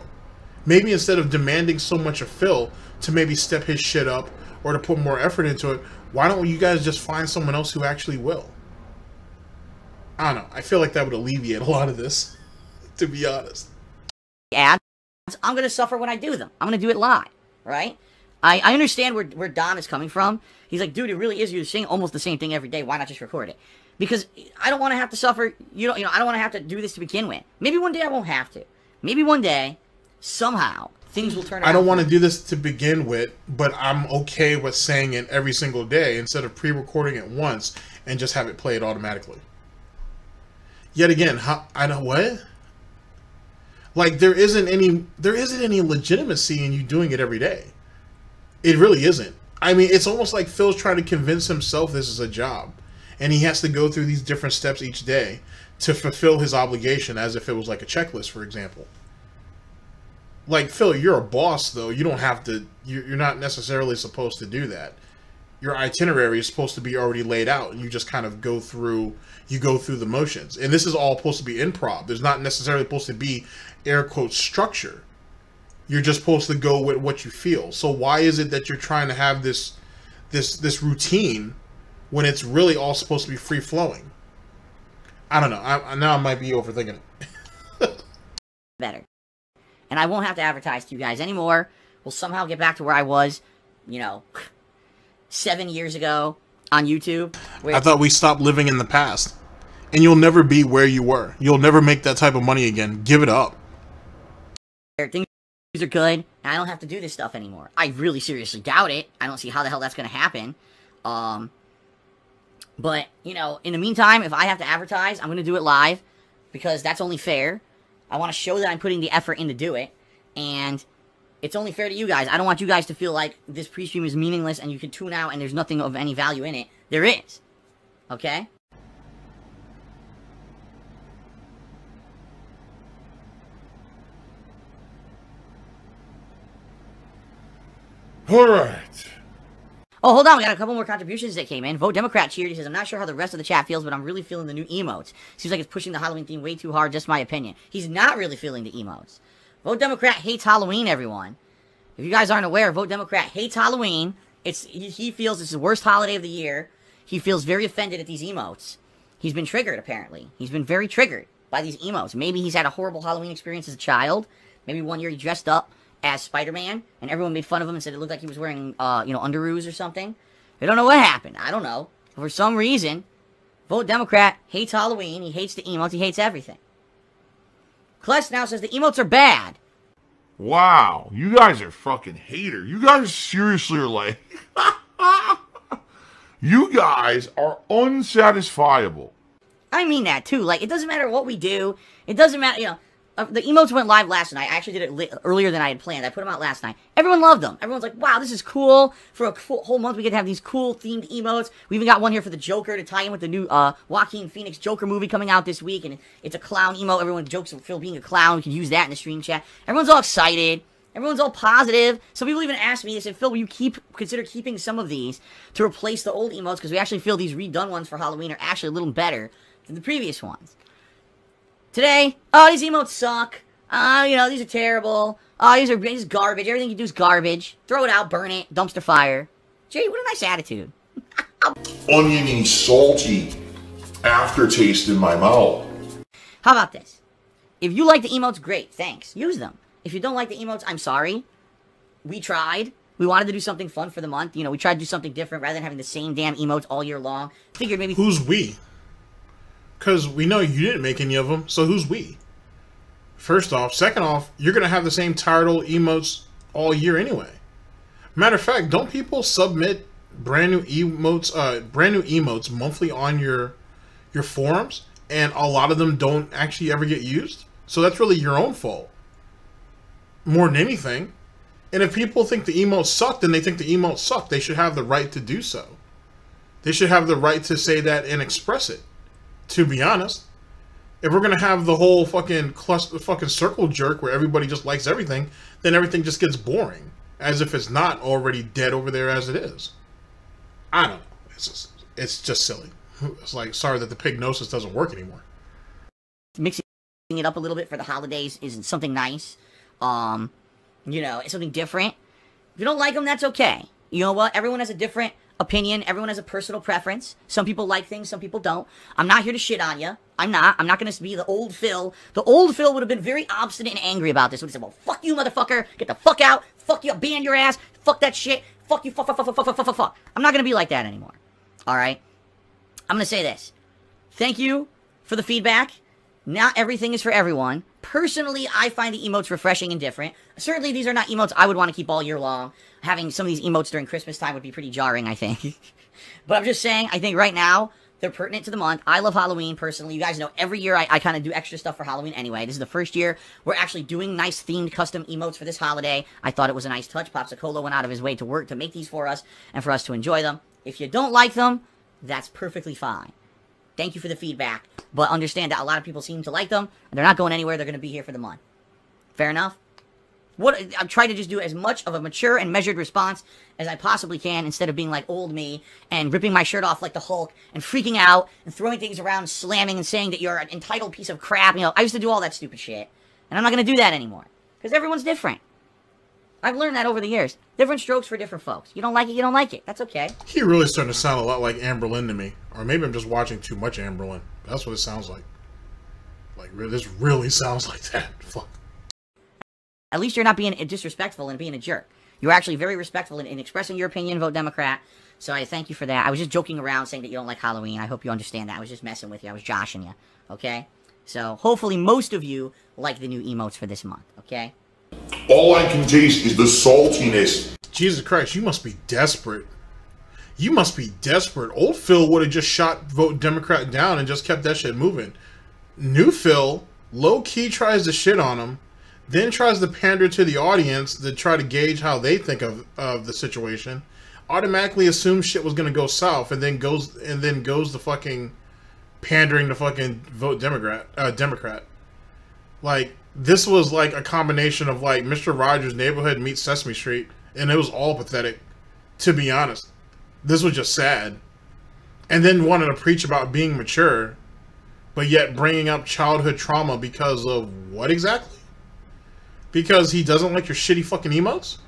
Maybe instead of demanding so much of Phil to maybe step his shit up or to put more effort into it, why don't you guys just find someone else who actually will? I don't know. I feel like that would alleviate a lot of this, to be honest. Ads, I'm going to suffer when I do them. I'm going to do it live, right? I understand where Don is coming from. He's like, dude, it really is. You're saying almost the same thing every day. Why not just record it? Because I don't want to have to suffer. I don't want to have to do this to begin with. Maybe one day I won't have to. Maybe one day, somehow, things will turn out. I don't want to do this to begin with, but I'm okay with saying it every single day instead of pre-recording it once and just have it played automatically. Yet again, I know what? Like there isn't any legitimacy in you doing it every day. It really isn't. I mean, it's almost like Phil's trying to convince himself this is a job, and he has to go through these different steps each day to fulfill his obligation as if it was like a checklist, for example. Like, Phil, you're a boss, though. You don't have to, you're not necessarily supposed to do that. Your itinerary is supposed to be already laid out, and you just kind of go through the motions. And this is all supposed to be improv. There's not necessarily supposed to be, air quote, structure. You're just supposed to go with what you feel. So why is it that you're trying to have this routine when it's really all supposed to be free-flowing? I don't know. Now I might be overthinking it. Better. And I won't have to advertise to you guys anymore. We'll somehow get back to where I was, 7 years ago on YouTube. I thought we stopped living in the past. And you'll never be where you were. You'll never make that type of money again. Give it up. Things are good, and I don't have to do this stuff anymore. I really seriously doubt it. I don't see how the hell that's going to happen. But, in the meantime, if I have to advertise, I'm going to do it live. Because that's only fair. I want to show that I'm putting the effort in to do it. And it's only fair to you guys. I don't want you guys to feel like this pre-stream is meaningless and you can tune out and there's nothing of any value in it. There is. Okay? All right. Oh, hold on. We got a couple more contributions that came in. Vote Democrat cheered. He says, I'm not sure how the rest of the chat feels, but I'm really feeling the new emotes. Seems like it's pushing the Halloween theme way too hard, just my opinion. He's not really feeling the emotes. Vote Democrat hates Halloween, everyone. If you guys aren't aware, Vote Democrat hates Halloween. He feels it's the worst holiday of the year. He feels very offended at these emotes. He's been triggered, apparently. He's been very triggered by these emotes. Maybe he's had a horrible Halloween experience as a child. Maybe one year he dressed up as Spider-Man, and everyone made fun of him and said it looked like he was wearing, underoos or something. I don't know what happened. I don't know. For some reason, Vote Democrat hates Halloween. He hates the emotes. He hates everything. Kless now says the emotes are bad. Wow, you guys are fucking hater. You guys seriously are like... You guys are unsatisfiable. I mean that, too. Like, it doesn't matter what we do. It doesn't matter, the emotes went live last night. I actually did it earlier than I had planned. I put them out last night. Everyone loved them. Everyone's like, wow, this is cool. For a whole month, we get to have these cool themed emotes. We even got one here for the Joker to tie in with the new Joaquin Phoenix Joker movie coming out this week. And it's a clown emote. Everyone jokes with Phil being a clown. We can use that in the stream chat. Everyone's all excited. Everyone's all positive. Some people even asked me, they said, Phil, will you consider keeping some of these to replace the old emotes? Because we actually feel these redone ones for Halloween are actually a little better than the previous ones. Today, these emotes suck. These are terrible. These are garbage. Everything you do is garbage. Throw it out, burn it, dumpster fire. Jay, what a nice attitude. Oniony, salty aftertaste in my mouth. How about this? If you like the emotes, great, thanks. Use them. If you don't like the emotes, I'm sorry. We tried. We wanted to do something fun for the month. We tried to do something different rather than having the same damn emotes all year long. Figured maybe... Who's we? Because we know you didn't make any of them, so who's we? First off. Second off, you're going to have the same tired old emotes all year anyway. Matter of fact, don't people submit brand new emotes monthly on your forums, and a lot of them don't actually ever get used. So that's really your own fault, more than anything. And if people think the emotes suck, then they think the emotes suck. They should have the right to do so. They should have the right to say that and express it. To be honest, if we're gonna have the whole fucking circle jerk where everybody just likes everything, then everything just gets boring, as if it's not already dead over there as it is. I don't know. It's just silly. It's like, sorry that the pignosis doesn't work anymore. Mixing it up a little bit for the holidays is something nice. You know, it's something different. If you don't like them, that's okay. You know what? Everyone has a different opinion. Everyone has a personal preference. Some people like things, some people don't. I'm not here to shit on you. I'm not going to be the old Phil. The old Phil would have been very obstinate and angry about this. Would have said, well, fuck you, motherfucker. Get the fuck out. Fuck you. Ban your ass. Fuck that shit. Fuck you. Fuck. I'm not going to be like that anymore. All right? I'm going to say this. Thank you for the feedback. Not everything is for everyone. Personally, I find the emotes refreshing and different. Certainly, these are not emotes I would want to keep all year long. Having some of these emotes during Christmas time would be pretty jarring, I think. But I'm just saying, I think right now, they're pertinent to the month. I love Halloween, personally. You guys know every year I kind of do extra stuff for Halloween anyway. This is the first year we're actually doing nice themed custom emotes for this holiday. I thought it was a nice touch. Popsicola went out of his way to work to make these for us and for us to enjoy them. If you don't like them, that's perfectly fine. Thank you for the feedback, but understand that a lot of people seem to like them, and they're not going anywhere. They're going to be here for the month. Fair enough? I'm trying to just do as much of a mature and measured response as I possibly can, instead of being like old me and ripping my shirt off like the Hulk and freaking out and throwing things around, slamming and saying that you're an entitled piece of crap. You know, I used to do all that stupid shit, and I'm not going to do that anymore, because everyone's different. I've learned that over the years. Different strokes for different folks. You don't like it, you don't like it. That's okay. He really starting to sound a lot like Amberlynn to me. Or maybe I'm just watching too much Amberlynn. That's what it sounds like. Like, this really sounds like that. Fuck. At least you're not being disrespectful and being a jerk. You're actually very respectful in expressing your opinion, vote Democrat. So I thank you for that. I was just joking around saying that you don't like Halloween. I hope you understand that. I was just messing with you. I was joshing you. Okay? So hopefully most of you like the new emotes for this month. Okay? All I can taste is the saltiness. Jesus Christ, you must be desperate. You must be desperate. Old Phil would have just shot vote Democrat down and just kept that shit moving. New Phil, low-key tries to shit on him, then tries to pander to the audience to try to gauge how they think of the situation, automatically assumes shit was going to go south, and then goes to fucking pandering to fucking vote Democrat. Like, this was like a combination of like Mr. Rogers' Neighborhood meets Sesame Street, and it was all pathetic, to be honest. This was just sad. And then wanted to preach about being mature, but yet bringing up childhood trauma because of what exactly? Because he doesn't like your shitty fucking emotes?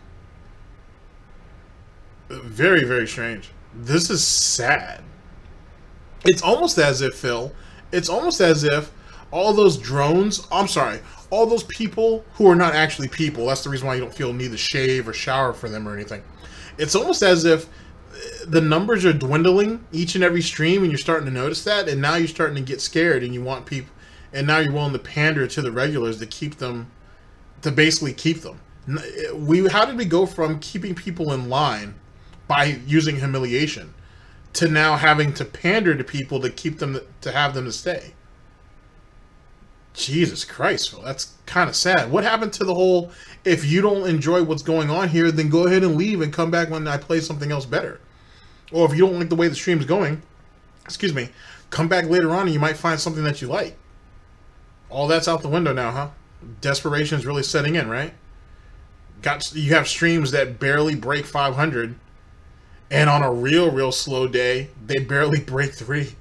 Very, very strange. This is sad. It's almost as if, Phil, it's almost as if all those drones, I'm sorry, all those people who are not actually people, that's the reason why you don't feel need to shave or shower for them or anything. It's almost as if the numbers are dwindling each and every stream, and you're starting to notice that, and now you're starting to get scared, and you want people, and now you're willing to pander to the regulars to keep them, to basically keep them. How did we go from keeping people in line by using humiliation to now having to pander to people to keep them, to have them to stay? Jesus Christ, Phil, that's kind of sad. What happened to the whole, if you don't enjoy what's going on here, then go ahead and leave and come back when I play something else better? Or if you don't like the way the stream's going, excuse me, come back later on and you might find something that you like. All that's out the window now, huh? Desperation is really setting in, right? You have streams that barely break 500, and on a real slow day, they barely break 3.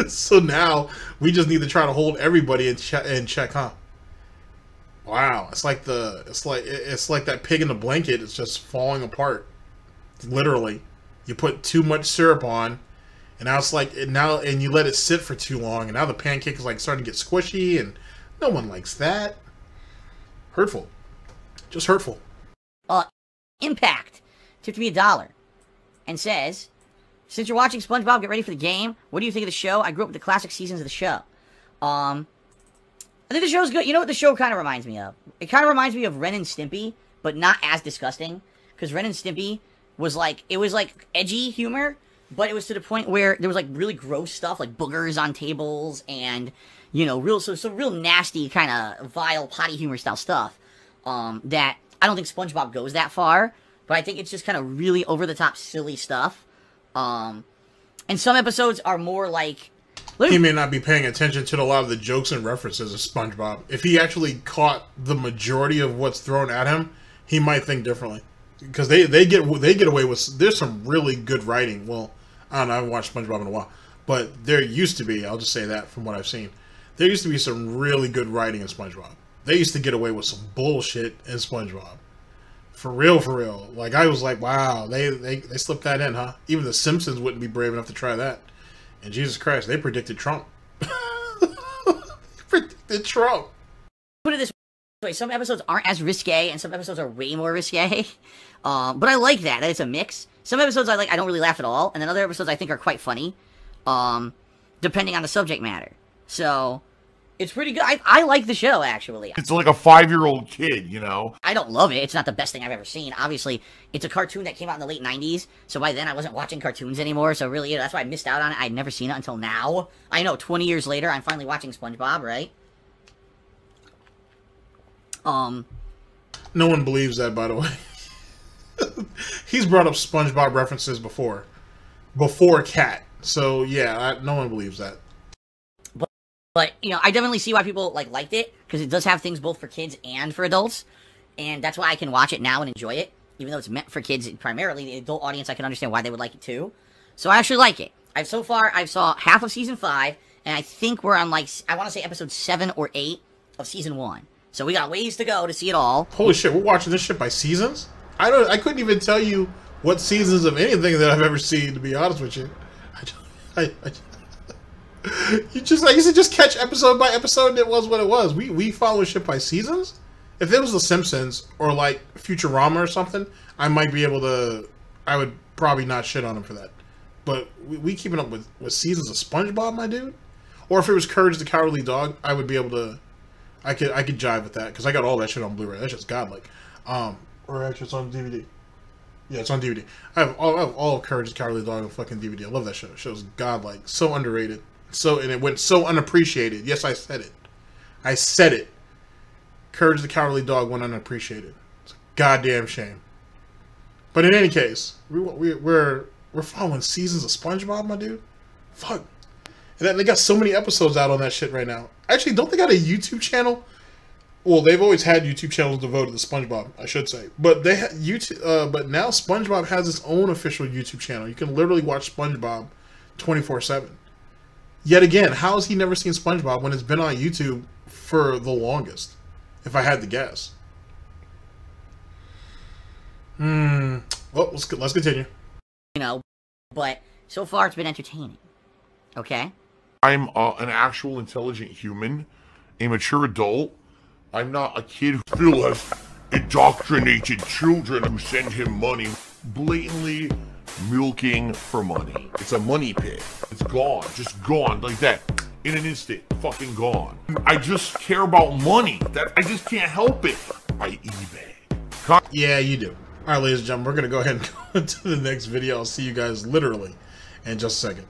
So now we just need to try to hold everybody in check, huh? Wow, it's like that pig in the blanket. It's just falling apart, literally. You put too much syrup on, and now it's like and you let it sit for too long, and now the pancake is like starting to get squishy, and no one likes that. Hurtful, just hurtful. Impact tipped me $1 and says, since you're watching SpongeBob, get ready for the game. What do you think of the show? I grew up with the classic seasons of the show. I think the show's good. You know what the show kind of reminds me of? It kind of reminds me of Ren and Stimpy, but not as disgusting. Because Ren and Stimpy was like, it was like edgy humor, but it was to the point where there was like really gross stuff, like boogers on tables and, you know, real nasty kind of vile potty humor style stuff. That I don't think SpongeBob goes that far, but I think it's just kind of really over the top silly stuff. And some episodes are more like, he may not be paying attention to a lot of the jokes and references of SpongeBob. If he actually caught the majority of what's thrown at him, he might think differently. Because they get away with, there's some really good writing. Well, I don't know, I haven't watched SpongeBob in a while, but there used to be, I'll just say that from what I've seen, there used to be some really good writing in SpongeBob. They used to get away with some bullshit in SpongeBob. For real, for real. Like, I was like, wow, they slipped that in, huh? Even the Simpsons wouldn't be brave enough to try that. And Jesus Christ, they predicted Trump. Predicted Trump. Put it this way, some episodes aren't as risque, and some episodes are way more risque. But I like that it's a mix. Some episodes I don't really laugh at all, and then other episodes I think are quite funny, depending on the subject matter. So, it's pretty good. I like the show, actually. It's like a 5-year-old kid, you know? I don't love it. It's not the best thing I've ever seen. Obviously, it's a cartoon that came out in the late 90s, so by then I wasn't watching cartoons anymore, so really, that's why I missed out on it. I'd never seen it until now. I know, 20 years later, I'm finally watching SpongeBob, right? No one believes that, by the way. He's brought up SpongeBob references before Cat. So yeah, no one believes that. But you know, I definitely see why people liked it, because it does have things both for kids and for adults, and that's why I can watch it now and enjoy it, even though it's meant for kids primarily. The adult audience, I can understand why they would like it too. So I actually like it. I've saw half of season 5, and I think we're on I want to say episode 7 or 8 of season 1. So we got ways to go to see it all. Holy shit, we're watching this shit by seasons? I couldn't even tell you what seasons of anything that I've ever seen, to be honest with you. You just catch episode by episode, and it was what it was. We follow shit by seasons? If it was The Simpsons or like Futurama or something, I might be able to, I would probably not shit on them for that. But we keeping up with seasons of SpongeBob, my dude? Or if it was Courage the Cowardly Dog, I would be able to, I could jive with that, because I got all that shit on Blu-ray. That's just godlike. Or actually it's on DVD. Yeah, it's on DVD. I have all of Courage the Cowardly Dog on fucking DVD. I love that show. The show's godlike. So underrated. And it went so unappreciated. Yes, I said it. I said it. Courage the Cowardly Dog went unappreciated. It's a goddamn shame. But in any case, we're following seasons of SpongeBob, my dude. Fuck. And they got so many episodes out on that shit right now. Actually, don't they got a YouTube channel? Well, they've always had YouTube channels devoted to SpongeBob, I should say. But they YouTube. But now SpongeBob has its own official YouTube channel. You can literally watch SpongeBob 24/7. Yet again, how has he never seen SpongeBob when it's been on YouTube for the longest? If I had to guess. Well, let's continue. You know, but so far it's been entertaining. Okay? I'm an actual intelligent human, a mature adult. I'm not a kid who still has indoctrinated children who send him money, blatantly milking for money. It's a money pit. It's gone, just gone like that, in an instant, fucking gone. I just care about money. I just can't help it. By eBay. Yeah, you do. All right, ladies and gentlemen, we're gonna go ahead and go into the next video. I'll see you guys literally in just a second.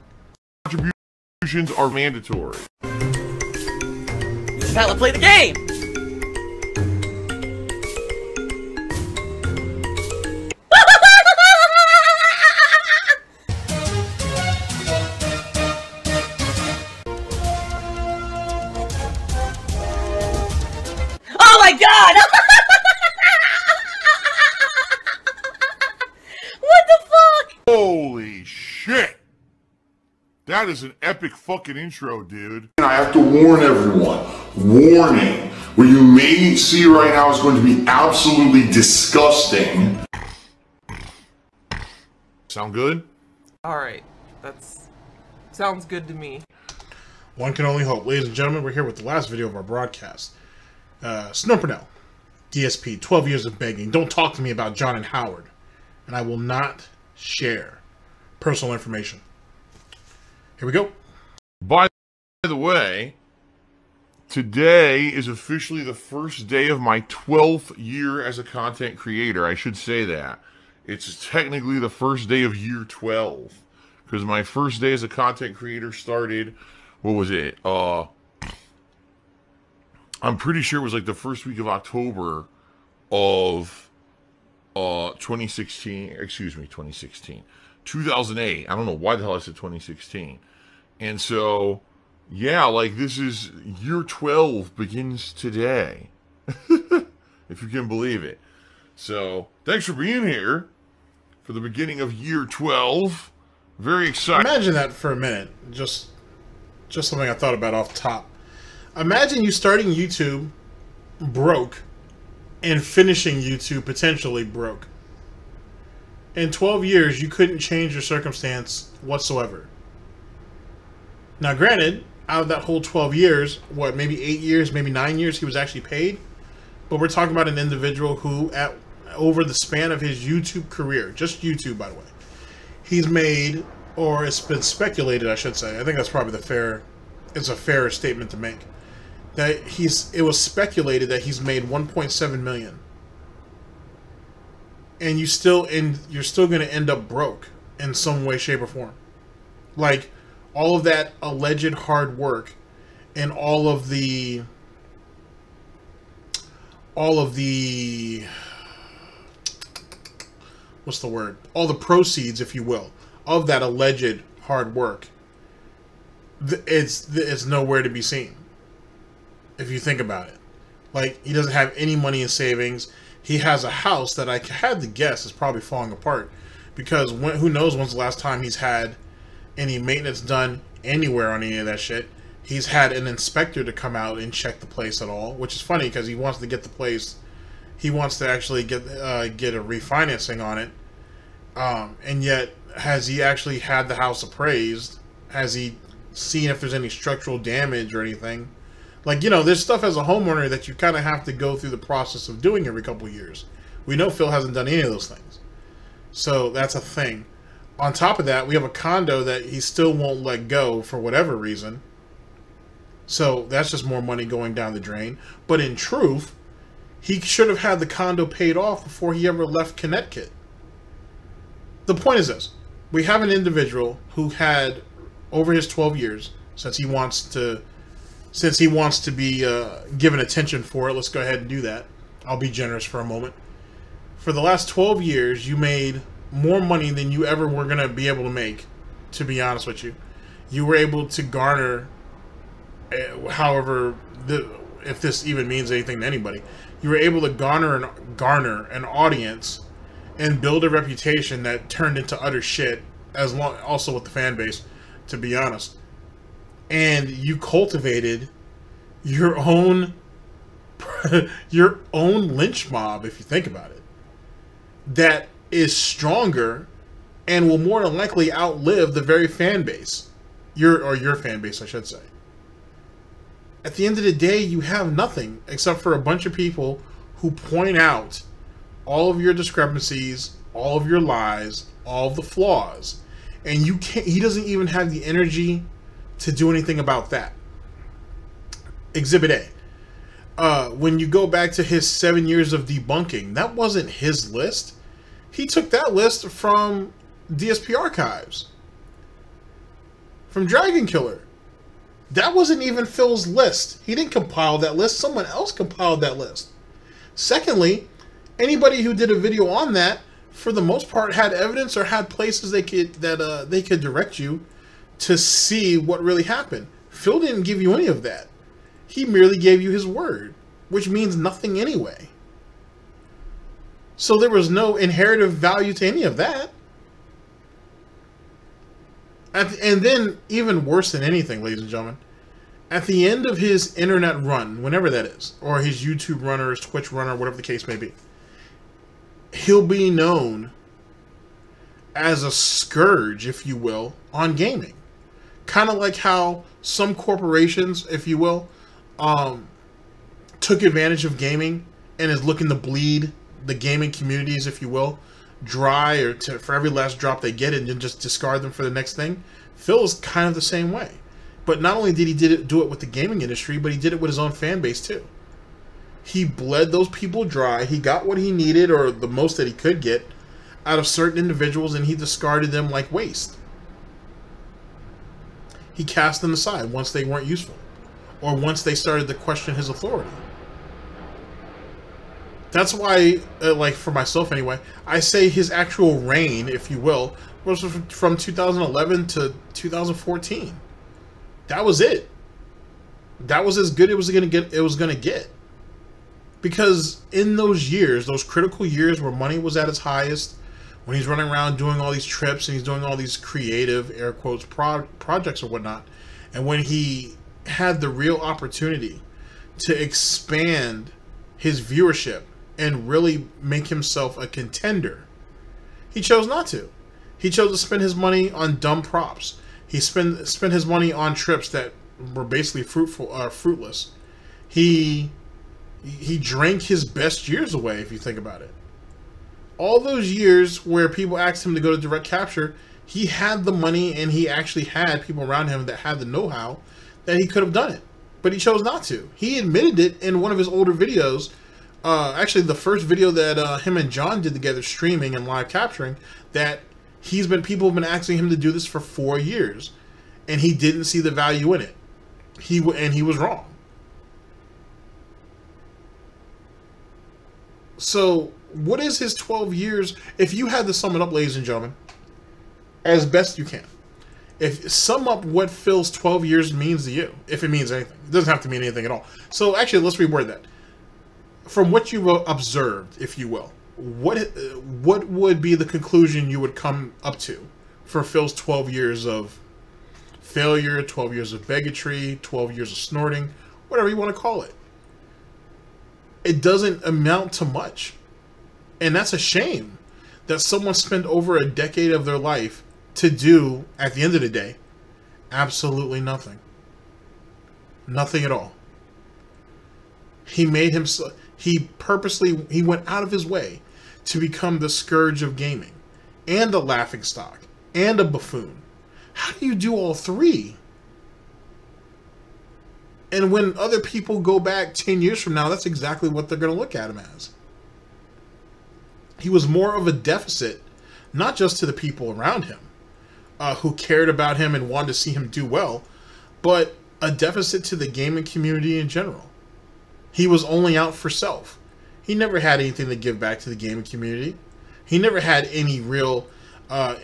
Contributions are mandatory. This is how to play the game! Oh my god! What the fuck? Holy shit! That is an epic fucking intro, dude. And I have to warn everyone. Warning. What you may see right now is going to be absolutely disgusting. Sound good? Alright, sounds good to me. One can only hope. Ladies and gentlemen, we're here with the last video of our broadcast. Snort Burnell, DSP, 12 years of begging. Don't talk to me about John and Howard. And I will not share personal information. Here we go. By the way, today is officially the first day of my 12th year as a content creator. I should say that. It's technically the first day of year 12. Because my first day as a content creator started, what was it? I'm pretty sure it was like the first week of October of 2016. Excuse me, 2016. 2008. I don't know why the hell I said 2016. And so, yeah, like this is year 12 begins today. If you can believe it. So, thanks for being here for the beginning of year 12. Very excited. Imagine that for a minute. Just something I thought about off the top. Imagine you starting YouTube broke and finishing YouTube potentially broke. In 12 years, you couldn't change your circumstance whatsoever. Now, granted, out of that whole 12 years, what, maybe 8 years, maybe 9 years, he was actually paid? But we're talking about an individual who, over the span of his YouTube career, just YouTube, by the way, he's made, or it's been speculated, I should say, I think that's probably it's a fair statement to make, that it was speculated that he's made 1.7 million. And you're still going to end up broke in some way, shape, or form. Like, all of that alleged hard work and all of the what's the word? All the proceeds, if you will, of that alleged hard work, it's nowhere to be seen. If you think about it. Like, he doesn't have any money in savings. He has a house that I had to guess is probably falling apart. Because who knows when's the last time he's had any maintenance done anywhere on any of that shit. He's had an inspector to come out and check the place at all. Which is funny because he wants to get the place... He wants to actually get a refinancing on it. And yet, has he actually had the house appraised? Has he seen if there's any structural damage or anything? Like, you know, there's stuff as a homeowner that you kind of have to go through the process of doing every couple of years. We know Phil hasn't done any of those things. So, that's a thing. On top of that, we have a condo that he still won't let go for whatever reason. So, that's just more money going down the drain. But in truth, he should have had the condo paid off before he ever left Connecticut. The point is this. We have an individual who had, over his 12 years, since he wants to be given attention for it, let's go ahead and do that. I'll be generous for a moment. For the last 12 years, you made more money than you ever were going to be able to make, to be honest with you. You were able to garner, however, if this even means anything to anybody, you were able to garner an audience and build a reputation that turned into utter shit, also with the fan base, to be honest. And you cultivated your own lynch mob, if you think about it, that is stronger and will more than likely outlive the very fan base, your fan base, I should say. At the end of the day, you have nothing except for a bunch of people who point out all of your discrepancies, all of your lies, all of the flaws, and he doesn't even have the energy to do anything about that. Exhibit A. When you go back to his 7 years of debunking, that wasn't his list. He took that list from DSP archives. From Dragon Killer. That wasn't even Phil's list. He didn't compile that list. Someone else compiled that list. Secondly, anybody who did a video on that, for the most part, had evidence or had places they could direct you to see what really happened. Phil didn't give you any of that. He merely gave you his word, which means nothing anyway. So there was no inheritive value to any of that. And then, even worse than anything, ladies and gentlemen, at the end of his internet run, whenever that is, or his YouTube run or his Twitch run or whatever the case may be, he'll be known as a scourge, if you will, on gaming. Kind of like how some corporations, if you will, took advantage of gaming and is looking to bleed the gaming communities, if you will, dry, or for every last drop they get and then just discard them for the next thing. Phil is kind of the same way. But not only did he do it with the gaming industry, but he did it with his own fan base too. He bled those people dry. He got what he needed, or the most that he could get, out of certain individuals, and he discarded them like waste. He cast them aside once they weren't useful, or once they started to question his authority. That's why, like for myself anyway, I say his actual reign, if you will, was from 2011 to 2014. That was it. That was as good it was gonna get. Because in those years, those critical years where money was at its highest, when he's running around doing all these trips and he's doing all these creative, air quotes, projects or whatnot, and when he had the real opportunity to expand his viewership and really make himself a contender, he chose not to. He chose to spend his money on dumb props. He spent his money on trips that were basically fruitless. He drank his best years away, if you think about it. All those years where people asked him to go to direct capture, he had the money and he actually had people around him that had the know-how that he could have done it. But he chose not to. He admitted it in one of his older videos. Actually, the first video that him and John did together, streaming and live capturing, that people have been asking him to do this for 4 years, and he didn't see the value in it. He was wrong. So, what is his 12 years? If you had to sum it up, ladies and gentlemen, as best you can, sum up what Phil's 12 years means to you, if it means anything. It doesn't have to mean anything at all. So, actually, let's reword that. From what you've observed, if you will, what would be the conclusion you would come up to for Phil's 12 years of failure, 12 years of bigotry, 12 years of snorting, whatever you want to call it? It doesn't amount to much. And that's a shame that someone spent over a decade of their life to do, at the end of the day, absolutely nothing. Nothing at all. He made himself, he went out of his way to become the scourge of gaming, and a laughingstock, and a buffoon. How do you do all three? And when other people go back 10 years from now, that's exactly what they're going to look at him as. He was more of a deficit, not just to the people around him, who cared about him and wanted to see him do well, but a deficit to the gaming community in general. He was only out for self. He never had anything to give back to the gaming community. He never had any real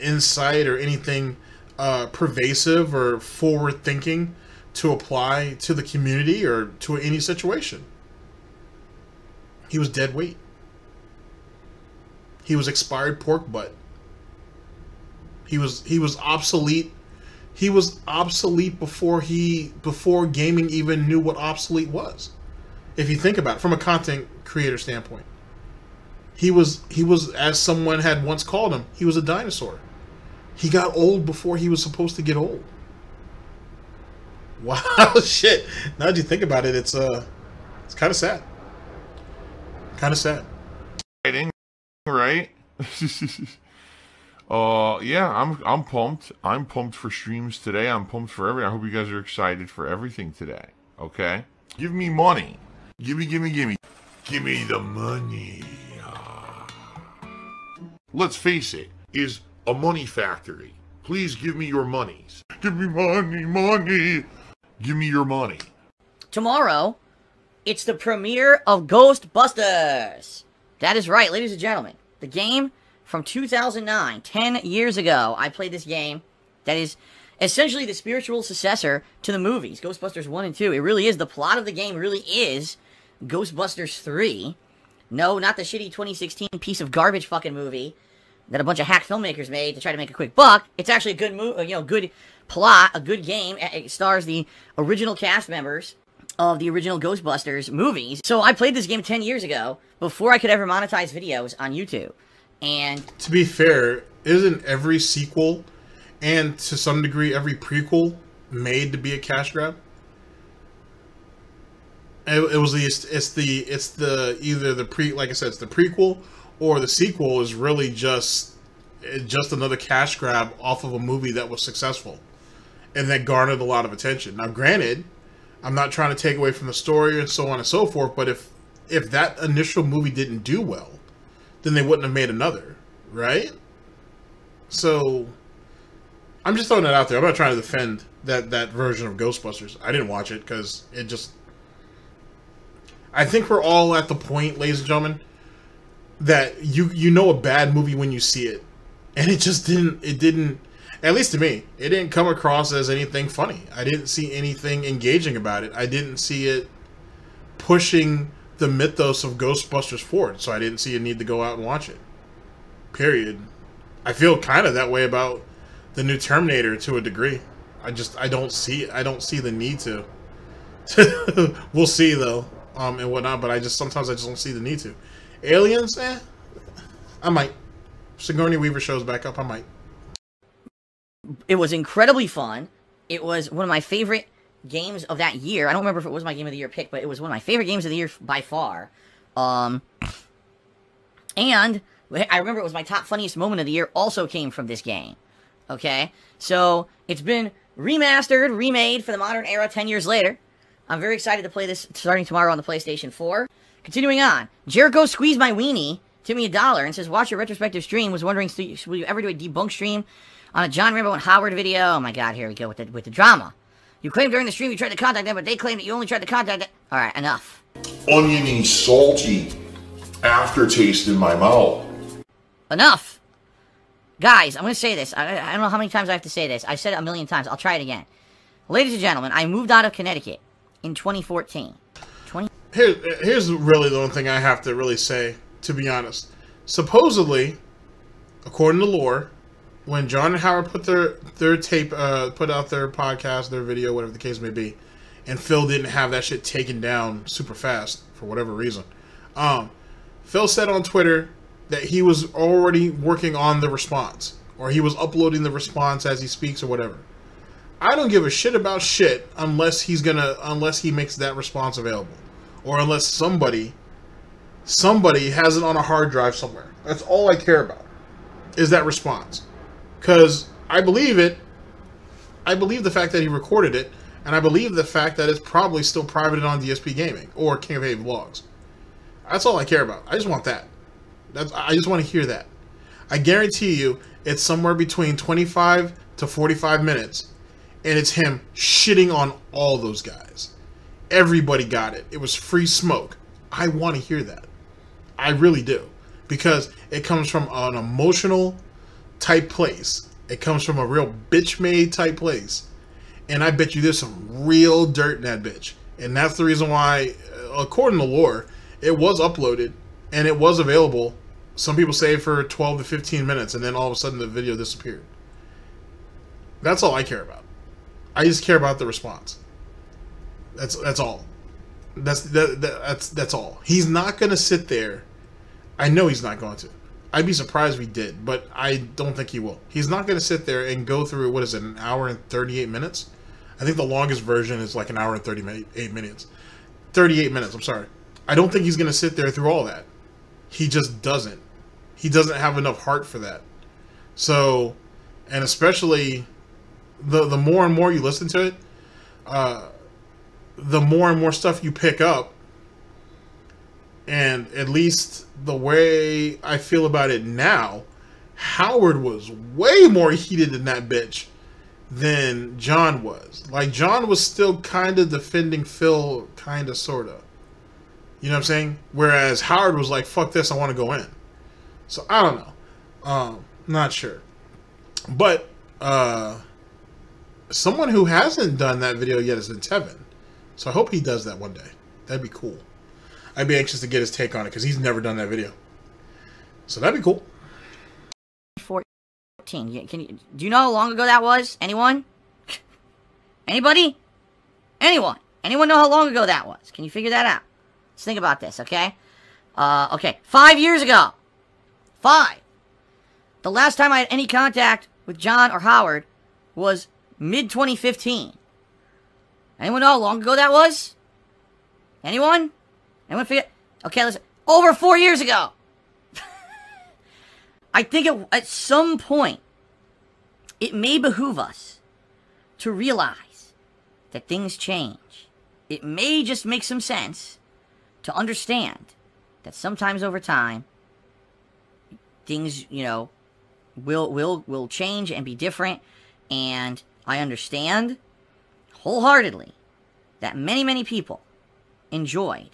insight or anything pervasive or forward thinking to apply to the community or to any situation. He was dead weight. He was expired pork butt. He was obsolete. He was obsolete before gaming even knew what obsolete was. If you think about it from a content creator standpoint, he was, as someone had once called him, he was a dinosaur. He got old before he was supposed to get old. Wow, shit. Now that you think about it, it's kind of sad. Kind of sad. Right? Yeah, I'm pumped. I'm pumped for streams today. I'm pumped for everything. I hope you guys are excited for everything today. Okay? Give me money. Gimme. Give me the money. Let's face it, is a money factory. Please give me your monies. Give me money. Give me your money. Tomorrow, it's the premiere of Ghostbusters. That is right, ladies and gentlemen. The game from 2009, 10 years ago, I played this game that is essentially the spiritual successor to the movies, Ghostbusters 1 and 2. It really is. The plot of the game really is Ghostbusters 3. No, not the shitty 2016 piece of garbage fucking movie that a bunch of hack filmmakers made to try to make a quick buck. It's actually a good movie, good plot, a good game. It stars the original cast members of the original Ghostbusters movies. So I played this game 10 years ago before I could ever monetize videos on YouTube. And to be fair, isn't every sequel and to some degree every prequel made to be a cash grab? It's the prequel or the sequel is really just another cash grab off of a movie that was successful and that garnered a lot of attention. Now, granted, I'm not trying to take away from the story and so on and so forth, but if that initial movie didn't do well, then they wouldn't have made another, right? So I'm just throwing that out there. I'm not trying to defend that version of Ghostbusters. I didn't watch it because it just... I think we're all at the point, ladies and gentlemen, that you know a bad movie when you see it. And it just didn't, at least to me, it didn't come across as anything funny. I didn't see anything engaging about it. I didn't see it pushing the mythos of Ghostbusters forward. So I didn't see a need to go out and watch it. Period. I feel kind of that way about the new Terminator to a degree. I don't see the need to. We'll see though, and whatnot. But sometimes I just don't see the need to. Aliens, I might. Sigourney Weaver shows back up, I might. It was incredibly fun. It was one of my favorite games of that year. I don't remember if it was my game of the year pick, but it was one of my favorite games of the year by far. And I remember it was my top funniest moment of the year also came from this game. Okay? So, it's been remastered, remade for the modern era 10 years later. I'm very excited to play this starting tomorrow on the PlayStation 4. Continuing on. Jericho squeezed my weenie, tipped me $1, and says, watch your retrospective stream. Was wondering, will you ever do a debunk stream on a John Rambo and Howard video? Oh my god, here we go with the drama. You claimed during the stream you tried to contact them, but they claimed that you only tried to contact them. Alright, enough. Oniony, salty aftertaste in my mouth. Enough! Guys, I'm going to say this. I don't know how many times I have to say this. I've said it a million times. I'll try it again. Ladies and gentlemen, I moved out of Connecticut in 2014. Here's really the only thing I have to really say, to be honest. Supposedly, according to lore, when John and Howard put their tape, put out their podcast, their video, whatever the case may be, and Phil didn't have that shit taken down super fast for whatever reason, Phil said on Twitter that he was already working on the response, or he was uploading the response as he speaks or whatever. I don't give a shit about shit unless he makes that response available, or unless somebody has it on a hard drive somewhere. That's all I care about, is that response. Because I believe it. I believe the fact that he recorded it, and I believe the fact that it's probably still privated on DSP Gaming or King of Hay Vlogs. That's all I care about. I just want that. I just want to hear that. I guarantee you it's somewhere between 25 to 45 minutes, and it's him shitting on all those guys. Everybody got it. It was free smoke. I want to hear that. I really do. Because it comes from an emotional type place. It comes from a real bitch-made type place. And I bet you there's some real dirt in that bitch. And that's the reason why, according to lore, it was uploaded and it was available. Some people say for 12 to 15 minutes, and then all of a sudden the video disappeared. That's all I care about. I just care about the response. That's all. That's all. He's not gonna sit there. I know he's not going to. I'd be surprised if he did, but I don't think he will. He's not going to sit there and go through, what is it, an hour and 38 minutes? I think the longest version is like an hour and 38 minutes. 38 minutes, I'm sorry. I don't think he's going to sit there through all that. He just doesn't. He doesn't have enough heart for that. So, and especially the more and more you listen to it, the more and more stuff you pick up. And at least the way I feel about it now, Howard was way more heated in that bitch than John was. Like, John was still kind of defending Phil, kind of, sort of. You know what I'm saying? Whereas Howard was like, fuck this, I want to go in. So, I don't know. Not sure. But, someone who hasn't done that video yet is Tevin. So I hope he does that one day. That'd be cool. I'd be anxious to get his take on it because he's never done that video. So that'd be cool. 14. Do you know how long ago that was? Anyone? Anybody? Anyone? Anyone know how long ago that was? Can you figure that out? Let's think about this, okay? Okay. 5 years ago. 5. The last time I had any contact with John or Howard was mid-2015. Anyone know how long ago that was? Anyone? Anyone figure? Okay, listen. Over 4 years ago. I think at some point, it may behoove us to realize that things change. It may just make some sense to understand that sometimes over time, things, you know, will change and be different. And I understand wholeheartedly that many people enjoyed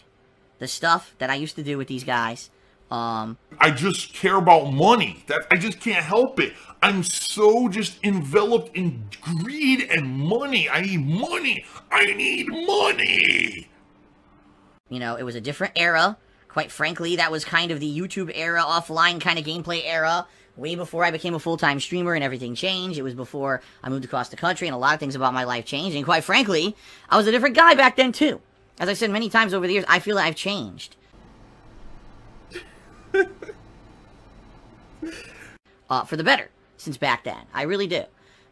the stuff that I used to do with these guys. I just care about money. I just can't help it. I'm so just enveloped in greed and money. I need money. I need money. You know, it was a different era. Quite frankly, that was kind of the YouTube era, offline kind of gameplay era, way before I became a full-time streamer and everything changed. It was before I moved across the country and a lot of things about my life changed. And quite frankly, I was a different guy back then too. As I said many times over the years, I feel that I've changed. For the better, since back then. I really do.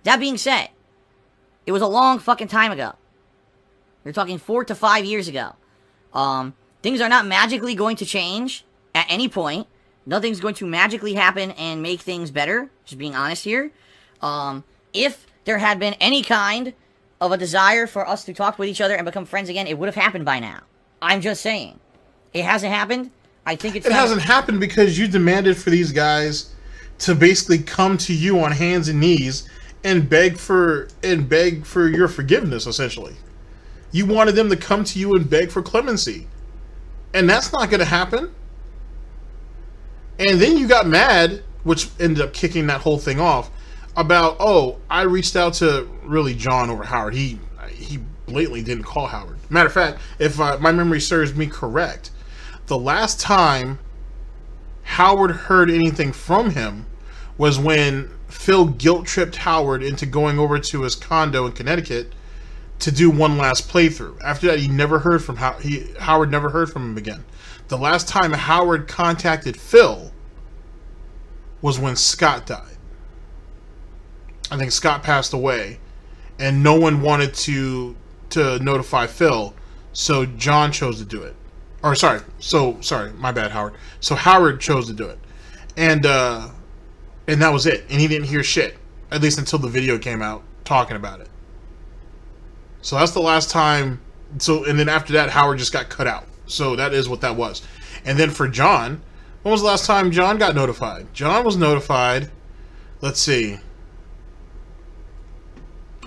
That being said, it was a long fucking time ago. You're talking 4 to 5 years ago. Things are not magically going to change at any point. Nothing's going to magically happen and make things better. Just being honest here. If there had been any kind of a desire for us to talk with each other and become friends again, it would have happened by now. I'm just saying. It hasn't happened. I think it hasn't happened because you demanded for these guys to basically come to you on hands and knees and beg for your forgiveness, essentially. You wanted them to come to you and beg for clemency. And that's not going to happen. And then you got mad, which ended up kicking that whole thing off, about, oh, I reached out to really John over Howard. He blatantly didn't call Howard. Matter of fact, if my memory serves me correct, the last time Howard heard anything from him was when Phil guilt-tripped Howard into going over to his condo in Connecticut to do one last playthrough. After that, he never heard from Howard never heard from him again. The last time Howard contacted Phil was when Scott died. I think Scott passed away, and no one wanted to notify Phil, so John chose to do it. Or sorry, my bad, Howard. So Howard chose to do it, and that was it. And he didn't hear shit, at least until the video came out talking about it. So that's the last time. So, and then after that, Howard just got cut out. So that is what that was. And then for John, when was the last time John got notified? John was notified, let's see,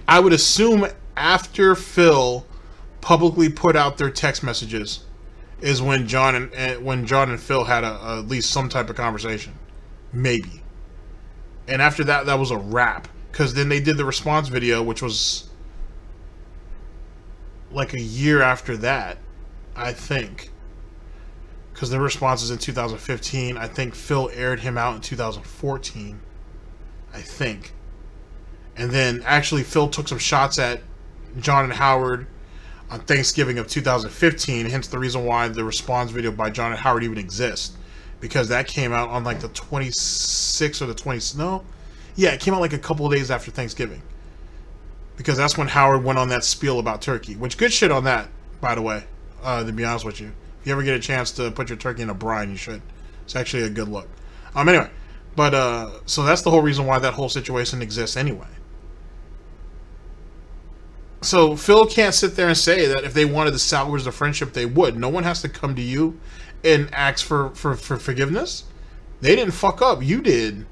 I would assume after Phil publicly put out their text messages is when John and Phil had at least some type of conversation. Maybe. And after that, that was a wrap. Because then they did the response video, which was like a year after that, I think. Because the response is in 2015. I think Phil aired him out in 2014. I think. And then actually Phil took some shots at John and Howard on Thanksgiving of 2015. Hence the reason why the response video by John and Howard even exists. Because that came out on like the 26th or the 20th. No? Yeah, it came out like a couple of days after Thanksgiving. Because that's when Howard went on that spiel about turkey. Which, good shit on that, by the way, to be honest with you. If you ever get a chance to put your turkey in a brine, you should. It's actually a good look. Anyway. But, so that's the whole reason why that whole situation exists anyway. So Phil can't sit there and say that if they wanted to salvage the friendship, they would. No one has to come to you and ask for forgiveness. They didn't fuck up. You did.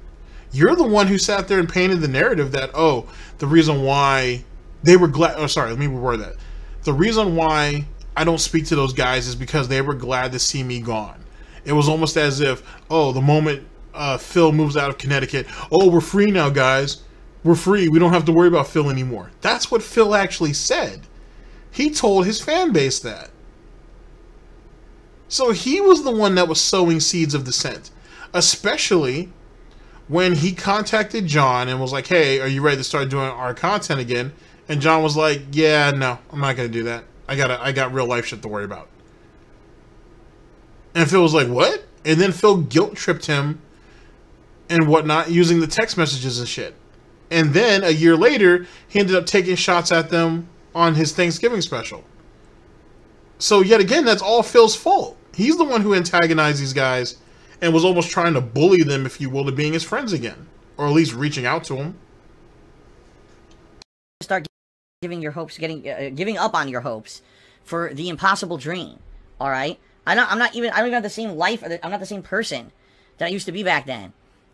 You're the one who sat there and painted the narrative that, oh, the reason why they were glad... Oh, sorry, let me reword that. The reason why I don't speak to those guys is because they were glad to see me gone. It was almost as if, oh, the moment Phil moves out of Connecticut, oh, we're free now, guys. We're free. We don't have to worry about Phil anymore. That's what Phil actually said. He told his fan base that. So he was the one that was sowing seeds of dissent. Especially when he contacted John and was like, hey, are you ready to start doing our content again? And John was like, yeah, no, I'm not going to do that. I got real life shit to worry about. And Phil was like, what? And then Phil guilt-tripped him and whatnot using the text messages and shit. And then, a year later, he ended up taking shots at them on his Thanksgiving special. So, yet again, that's all Phil's fault. He's the one who antagonized these guys and was almost trying to bully them, if you will, to being his friends again. Or at least reaching out to them. Start giving your hopes, giving up on your hopes for the impossible dream. All right? I don't even have the same life, I'm not the same person that I used to be back then.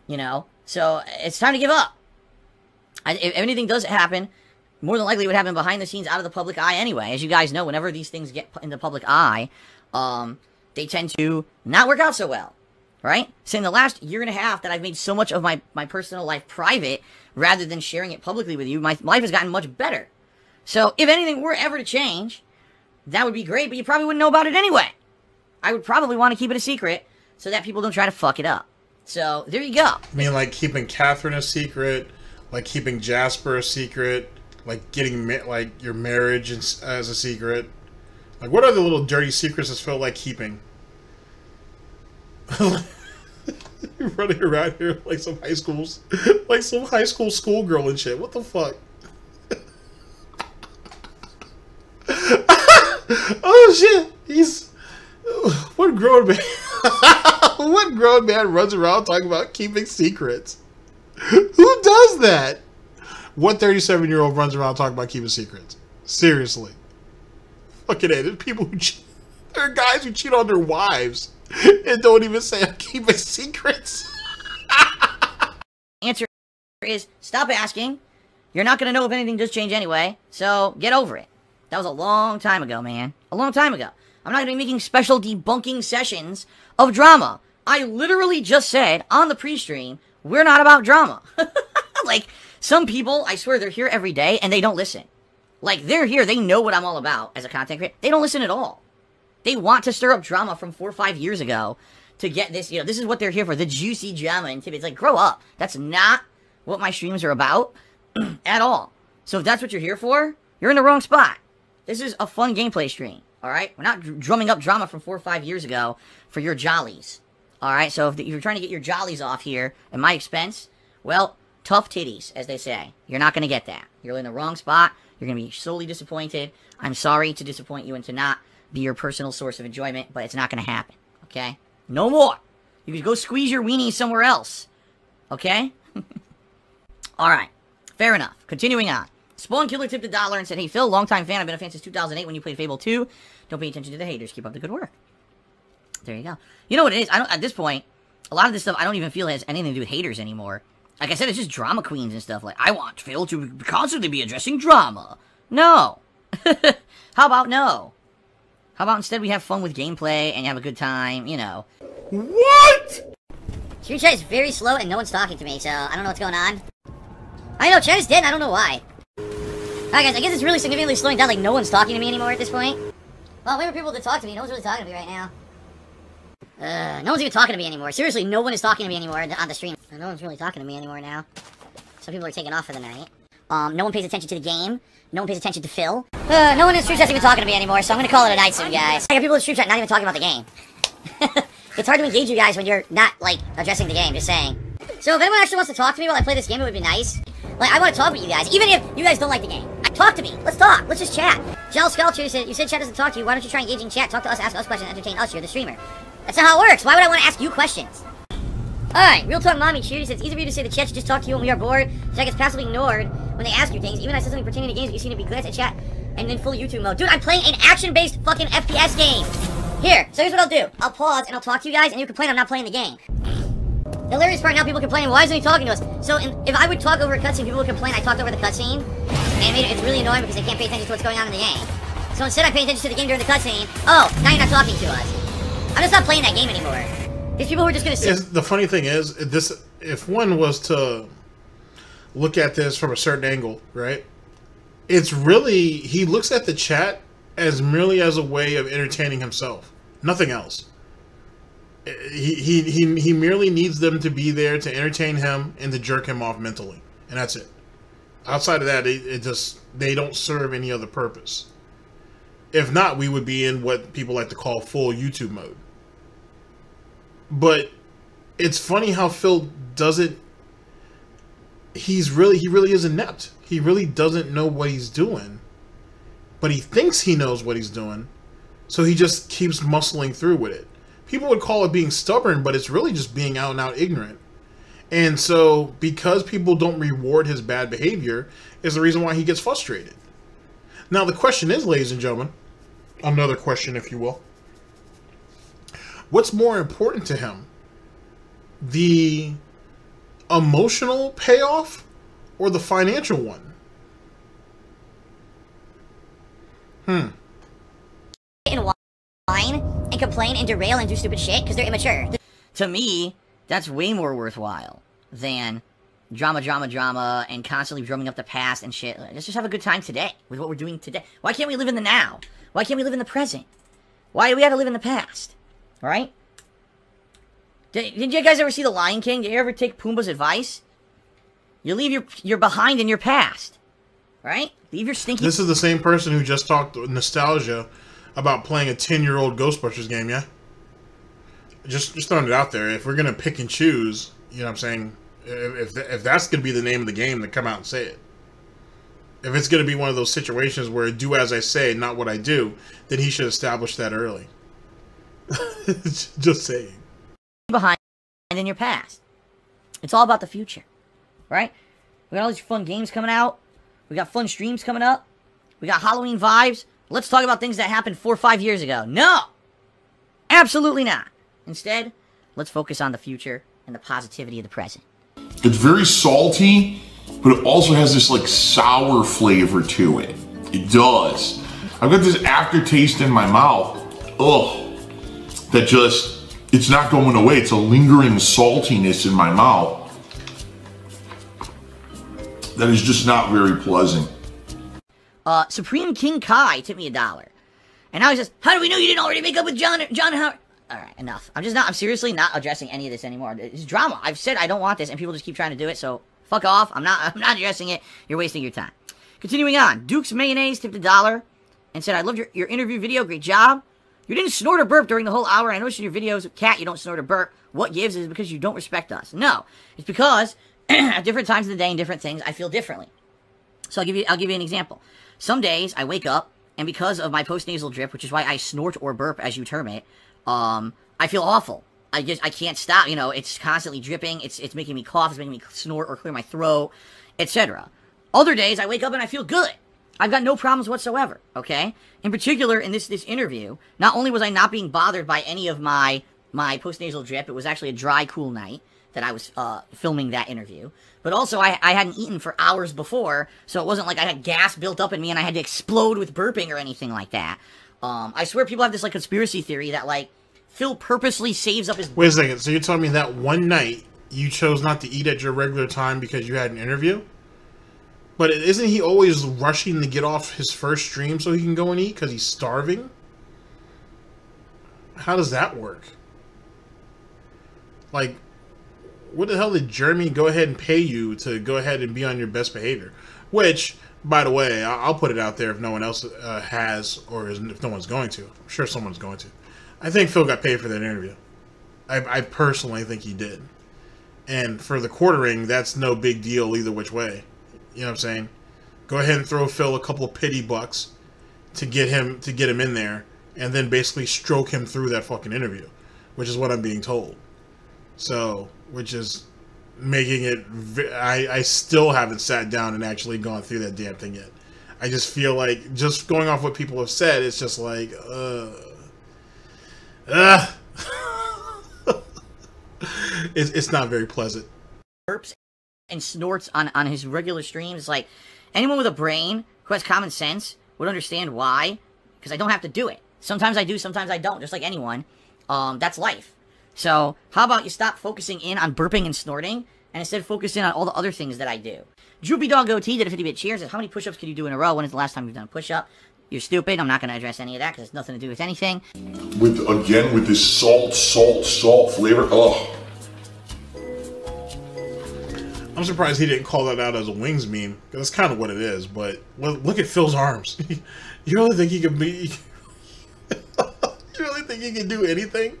You know? So, it's time to give up. If anything does happen, more than likely it would happen behind the scenes, out of the public eye anyway. As you guys know, whenever these things get in the public eye, they tend to not work out so well. Right? So in the last year and a half that I've made so much of my personal life private, rather than sharing it publicly with you, my life has gotten much better. So, if anything were ever to change, that would be great, but you probably wouldn't know about it anyway. I would probably want to keep it a secret, so that people don't try to fuck it up. So, there you go. I mean, like keeping Catherine a secret, like keeping Jasper a secret, like getting like your marriage as a secret. Like, what are the little dirty secrets that feel like keeping? You're running around here like some high school schoolgirl and shit. What the fuck? Oh shit! What grown man? What grown man runs around talking about keeping secrets? Who does that? What 37-year-old runs around talking about keeping secrets? Seriously. Fucking A. There's people who cheat. There are guys who cheat on their wives and don't even say I'm keeping secrets. Answer is, stop asking. You're not going to know if anything does change anyway, so get over it. That was a long time ago, man. A long time ago. I'm not going to be making special debunking sessions of drama. I literally just said on the pre-stream, we're not about drama. Like, some people, I swear, they're here every day and they don't listen. Like, they're here, they know what I'm all about as a content creator. They don't listen at all. They want to stir up drama from 4 or 5 years ago to get this, you know, this is what they're here for, the juicy drama and tidbits. Like, grow up. That's not what my streams are about at all. So if that's what you're here for, you're in the wrong spot. This is a fun gameplay stream, alright? We're not drumming up drama from 4 or 5 years ago for your jollies. Alright, so if you're trying to get your jollies off here at my expense, well, tough titties, as they say. You're not going to get that. You're in the wrong spot. You're going to be solely disappointed. I'm sorry to disappoint you and to not be your personal source of enjoyment, but it's not going to happen, okay? No more. You can go squeeze your weenie somewhere else, okay? Alright, fair enough. Continuing on. Spawn Killer tipped $1 and said, hey, Phil, longtime fan. I've been a fan since 2008 when you played Fable 2. Don't pay attention to the haters. Keep up the good work. There you go. You know what it is? At this point, a lot of this stuff I don't even feel has anything to do with haters anymore. Like I said, it's just drama queens and stuff. Like, I want Phil to constantly be addressing drama. No. How about no? How about instead we have fun with gameplay and you have a good time, you know. What? Stream chat is very slow and no one's talking to me, so I don't know what's going on. I know, chat is dead, I don't know why. Alright guys, I guess it's really significantly slowing down, like no one's talking to me anymore at this point. Well, wait for people to talk to me, no one's really talking to me right now. No one's even talking to me anymore. Seriously, no one is talking to me anymore on the stream. No one's really talking to me anymore now. Some people are taking off for the night. No one pays attention to the game. No one pays attention to Phil. No one in stream chat's even talking to me anymore, so I'm gonna call it a night soon, guys. I got people in stream chat not even talking about the game. It's hard to engage you guys when you're not, like, addressing the game, just saying. So if anyone actually wants to talk to me while I play this game, it would be nice. Like, I want to talk with you guys, even if you guys don't like the game. Talk to me. Let's talk. Let's just chat. Gel Sculpture said, you said chat doesn't talk to you. Why don't you try engaging chat? Talk to us, ask us questions, entertain us. You're the streamer. That's not how it works. Why would I want to ask you questions? Alright, Real Talk Mommy Cheer says, it's easy for you to say the chat should just talk to you when we are bored. Chat gets passively ignored when they ask you things. Even I said something pertaining to games, but you seem to be glad at chat and in full YouTube mode. Dude, I'm playing an action-based fucking FPS game. Here, so here's what I'll do. I'll pause and I'll talk to you guys and you complain I'm not playing the game. The hilarious part now, people complaining, why isn't he talking to us? So if I would talk over a cutscene, people would complain I talked over the cutscene. And it's really annoying because they can't pay attention to what's going on in the game. So instead I pay attention to the game during the cutscene. Oh, now you're not talking to us. I'm just not playing that game anymore. These people who are just gonna sit. The funny thing is, if one was to look at this from a certain angle, right? It's really, he looks at the chat as merely as a way of entertaining himself. Nothing else. He merely needs them to be there to entertain him and to jerk him off mentally. And that's it. Outside of that, they don't serve any other purpose. If not, we would be in what people like to call full YouTube mode. But it's funny how Phil doesn't. He really is inept. He really doesn't know what he's doing, but he thinks he knows what he's doing, so he just keeps muscling through with it. People would call it being stubborn, but it's really just being out and out ignorant. And so, because people don't reward his bad behavior, is the reason why he gets frustrated. Now, the question is, ladies and gentlemen, another question, if you will. What's more important to him? The emotional payoff or the financial one? And whine and complain and derail and do stupid shit because they're immature. To me, that's way more worthwhile than drama, and constantly drumming up the past and shit. Let's just have a good time today with what we're doing today. Why can't we live in the now? Why can't we live in the present? Why do we have to live in the past? Right? Did you guys ever see The Lion King? Did you ever take Pumbaa's advice? You leave your behind in your past. Right? Leave your stinky... This is the same person who just talked nostalgia about playing a 10-year-old Ghostbusters game, yeah? Just throwing it out there. If we're going to pick and choose, you know what I'm saying? If that's going to be the name of the game, then come out and say it. If it's going to be one of those situations where do as I say, not what I do, then he should establish that early. Just saying. Behind in your past. It's all about the future. Right? We got all these fun games coming out. We got fun streams coming up. We got Halloween vibes. Let's talk about things that happened 4 or 5 years ago. No! Absolutely not. Instead, let's focus on the future and the positivity of the present. It's very salty, but it also has this like sour flavor to it. It does. I've got this aftertaste in my mouth. Ugh. That just, it's not going away. It's a lingering saltiness in my mouth. That is just not very pleasant. Supreme King Kai tipped me $1. And now he says, how do we know you didn't already make up with John Howard? Alright, enough. I'm seriously not addressing any of this anymore. It's drama. I've said I don't want this, and people just keep trying to do it, so fuck off. I'm not addressing it. You're wasting your time. Continuing on, Duke's Mayonnaise tipped $1 and said, I loved your interview video. Great job. You didn't snort or burp during the whole hour. I noticed in your videos, Cat, you don't snort or burp. What gives is because you don't respect us. No, it's because at different times of the day and different things, I feel differently. So I'll give you an example. Some days I wake up, and because of my post-nasal drip, which is why I snort or burp, as you term it, I feel awful. I can't stop, you know, it's constantly dripping, it's making me cough, it's making me snort or clear my throat, etc. Other days, I wake up and I feel good. I've got no problems whatsoever, okay? In particular, in this interview, not only was I not being bothered by any of my post-nasal drip, it was actually a dry, cool night that I was filming that interview, but also I hadn't eaten for hours before, so it wasn't like I had gas built up in me and I had to explode with burping or anything like that. I swear people have this, like, conspiracy theory that, like, Phil purposely saves up his... Wait a second, so you're telling me that one night you chose not to eat at your regular time because you had an interview? But isn't he always rushing to get off his first stream so he can go and eat because he's starving? How does that work? Like, what the hell did Jeremy go ahead and pay you to go ahead and be on your best behavior? Which, by the way, I'll put it out there if no one else has, or if no one's going to. I'm sure someone's going to. I think Phil got paid for that interview. I personally think he did. And for the quartering, that's no big deal either which way. You know what I'm saying? Go ahead and throw Phil a couple of pity bucks to get him in there, and then basically stroke him through that fucking interview, which is what I'm being told. So, which is making it... I still haven't sat down and actually gone through that damn thing yet. I just feel like, just going off what people have said, it's just like, it's not very pleasant. Burps and snorts on his regular streams. Like, anyone with a brain who has common sense would understand why, because I don't have to do it. Sometimes I do, sometimes I don't, just like anyone. That's life. So, how about you stop focusing in on burping and snorting, and instead focus in on all the other things that I do. Droopy Dog Goatee did a 50-bit cheers. How many push-ups can you do in a row? When is the last time you've done a push-up? You're stupid. I'm not going to address any of that, because it's nothing to do with anything. With this salt flavor, ugh. I'm surprised he didn't call that out as a wings meme, because that's kind of what it is, but look at Phil's arms. You really think he can be... You really think he can do anything?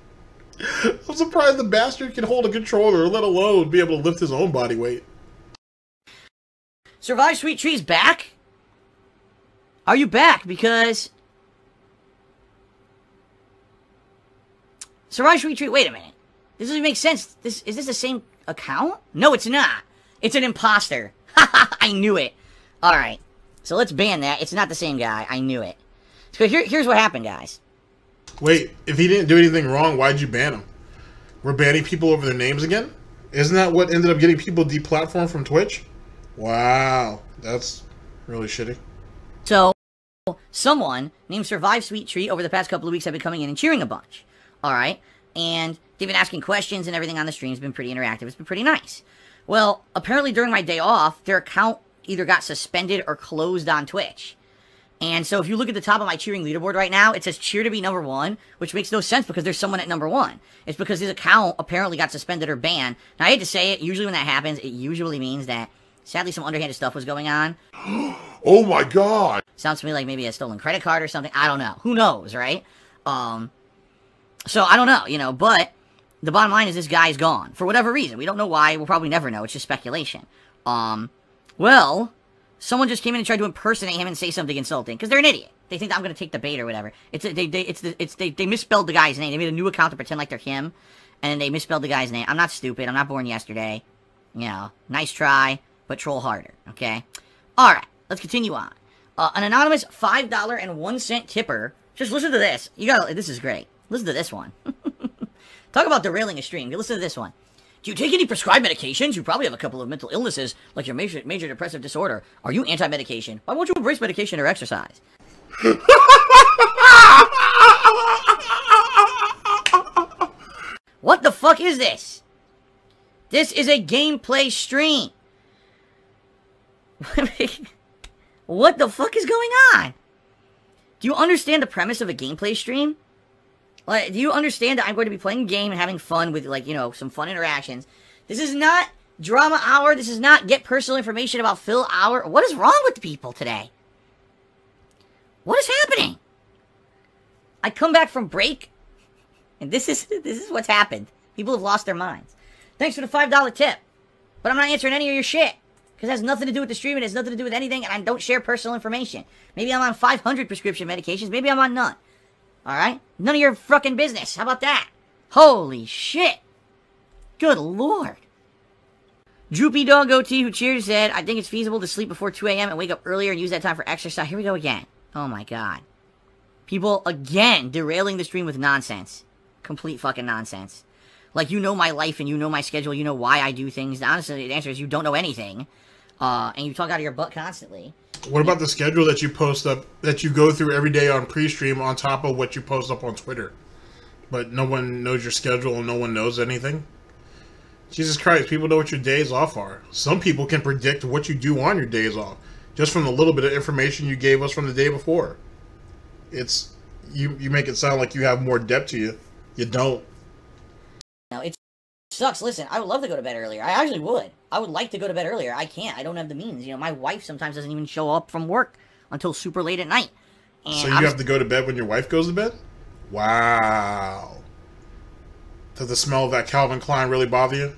I'm surprised the bastard can hold a controller, let alone be able to lift his own body weight. Survive Sweet Tree's back? Are you back? Because... Survive Sweet Tree, wait a minute. This doesn't make sense. Is this the same account? No, it's not. It's an imposter. I knew it. Alright. So let's ban that. It's not the same guy. I knew it. So here's what happened, guys. Wait, if he didn't do anything wrong, why'd you ban him? We're banning people over their names again? Isn't that what ended up getting people deplatformed from Twitch? Wow, that's really shitty. So, someone named Survive Sweet Treat over the past couple of weeks have been coming in and cheering a bunch. Alright? And they've been asking questions and everything on the stream. It's been pretty interactive. It's been pretty nice. Well, apparently during my day off, their account either got suspended or closed on Twitch. And so if you look at the top of my cheering leaderboard right now, it says cheer to be number 1, which makes no sense because there's someone at number 1. It's because his account apparently got suspended or banned. Now, I hate to say it, usually when that happens, it usually means that, sadly, some underhanded stuff was going on. Oh my god! Sounds to me like maybe a stolen credit card or something. I don't know. Who knows, right? So, I don't know, you know, but the bottom line is this guy's gone. For whatever reason. We don't know why. We'll probably never know. It's just speculation. Well, someone just came in and tried to impersonate him and say something insulting. Because they're an idiot. They think that I'm going to take the bait or whatever. They misspelled the guy's name. They made a new account to pretend like they're him. And they misspelled the guy's name. I'm not stupid. I'm not born yesterday. You know, nice try, but troll harder, okay? Alright, let's continue on. An anonymous $5.01 tipper. Just listen to this. This is great. Listen to this one. Talk about derailing a stream. You listen to this one. Do you take any prescribed medications? You probably have a couple of mental illnesses, like your major depressive disorder. Are you anti-medication? Why won't you embrace medication or exercise? What the fuck is this? This is a gameplay stream. What the fuck is going on? Do you understand the premise of a gameplay stream? Like, do you understand that I'm going to be playing a game and having fun with, like, you know, some fun interactions? This is not drama hour. This is not get personal information about Phil hour. What is wrong with the people today? What is happening? I come back from break, and this is what's happened. People have lost their minds. Thanks for the $5 tip. But I'm not answering any of your shit. Because it has nothing to do with the stream. It has nothing to do with anything. And I don't share personal information. Maybe I'm on 500 prescription medications. Maybe I'm on none. Alright? None of your fucking business. How about that? Holy shit. Good lord. Droopy Dog OT, who cheered, said, I think it's feasible to sleep before 2 a.m. and wake up earlier and use that time for exercise. Here we go again. Oh my god. People, again, derailing the stream with nonsense. Complete fucking nonsense. Like, you know my life and you know my schedule. You know why I do things. Honestly, the answer is you don't know anything. And you talk out of your butt constantly. What about the schedule that you post up, that you go through every day on pre-stream on top of what you post up on Twitter? But no one knows your schedule and no one knows anything? Jesus Christ, people know what your days off are. Some people can predict what you do on your days off, just from the little bit of information you gave us from the day before. It's, you make it sound like you have more depth to you. You don't. Now, it sucks. Listen, I would love to go to bed earlier. I actually would. I would like to go to bed earlier. I can't. I don't have the means. You know, my wife sometimes doesn't even show up from work until super late at night. And so you have to go to bed when your wife goes to bed? Wow. Does the smell of that Calvin Klein really bother you?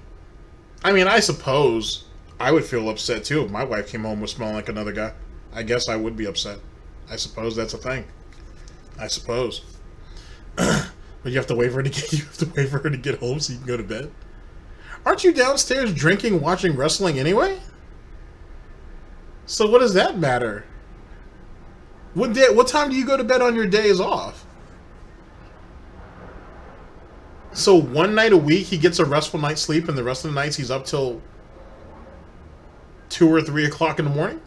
I mean, I suppose I would feel upset too if my wife came home with smelling like another guy. I guess I would be upset. I suppose that's a thing. I suppose. But you have to wait for her to get home so you can go to bed. Aren't you downstairs drinking, watching wrestling anyway? So what does that matter? What time do you go to bed on your days off? So one night a week he gets a restful night's sleep, and the rest of the nights he's up till 2 or 3 o'clock in the morning?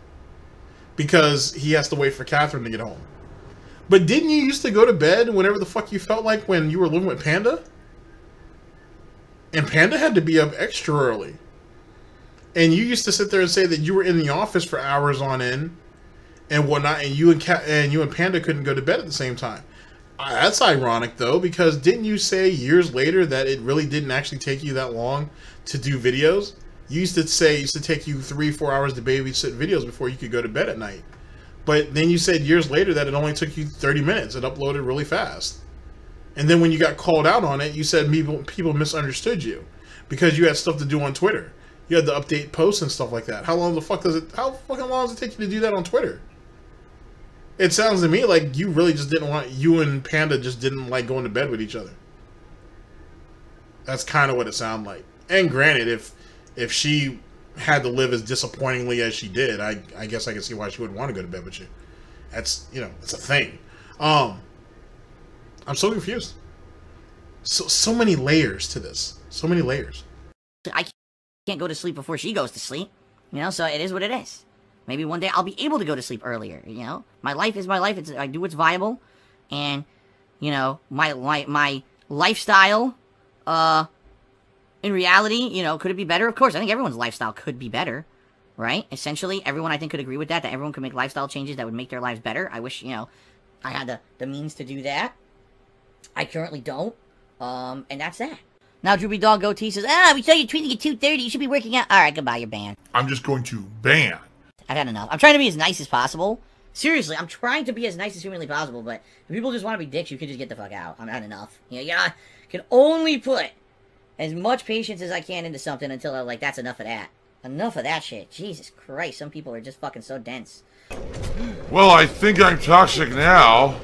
Because he has to wait for Catherine to get home. But didn't you used to go to bed whenever the fuck you felt like when you were living with Panda? And Panda had to be up extra early. And you used to sit there and say that you were in the office for hours on end and whatnot, and you and Panda couldn't go to bed at the same time. That's ironic, though, because didn't you say years later that it really didn't actually take you that long to do videos? You used to say it used to take you 3-4 hours to babysit videos before you could go to bed at night. But then you said years later that it only took you 30 minutes. It uploaded really fast. And then when you got called out on it, you said people misunderstood you because you had stuff to do on Twitter. You had to update posts and stuff like that. How fucking long does it take you to do that on Twitter? It sounds to me like you really just didn't want, you and Panda just didn't like going to bed with each other. That's kind of what it sounded like. And granted, if she had to live as disappointingly as she did, I guess I can see why she would want to go to bed with you. That's, you know, it's a thing. I'm so confused. So many layers to this. So many layers. I can't go to sleep before she goes to sleep. You know, so it is what it is. Maybe one day I'll be able to go to sleep earlier, you know? My life is my life. I do what's viable. And, you know, my lifestyle, in reality, you know, could it be better? Of course, I think everyone's lifestyle could be better, right? Essentially, everyone, I think, could agree with that everyone could make lifestyle changes that would make their lives better. I wish, you know, I had the means to do that. I currently don't. And that's that. Now, Droopy Dog Goatee says, we saw you tweeting at 2:30. You should be working out. All right, goodbye, you're banned. I'm just going to ban. I've had enough. I'm trying to be as nice as possible. Seriously, I'm trying to be as nice as humanly possible, but if people just want to be dicks, you can just get the fuck out. I'm had enough. You know, I can only put as much patience as I can into something until I'm like, that's enough of that. Enough of that shit. Jesus Christ, some people are just fucking so dense. Well, I think I'm toxic now.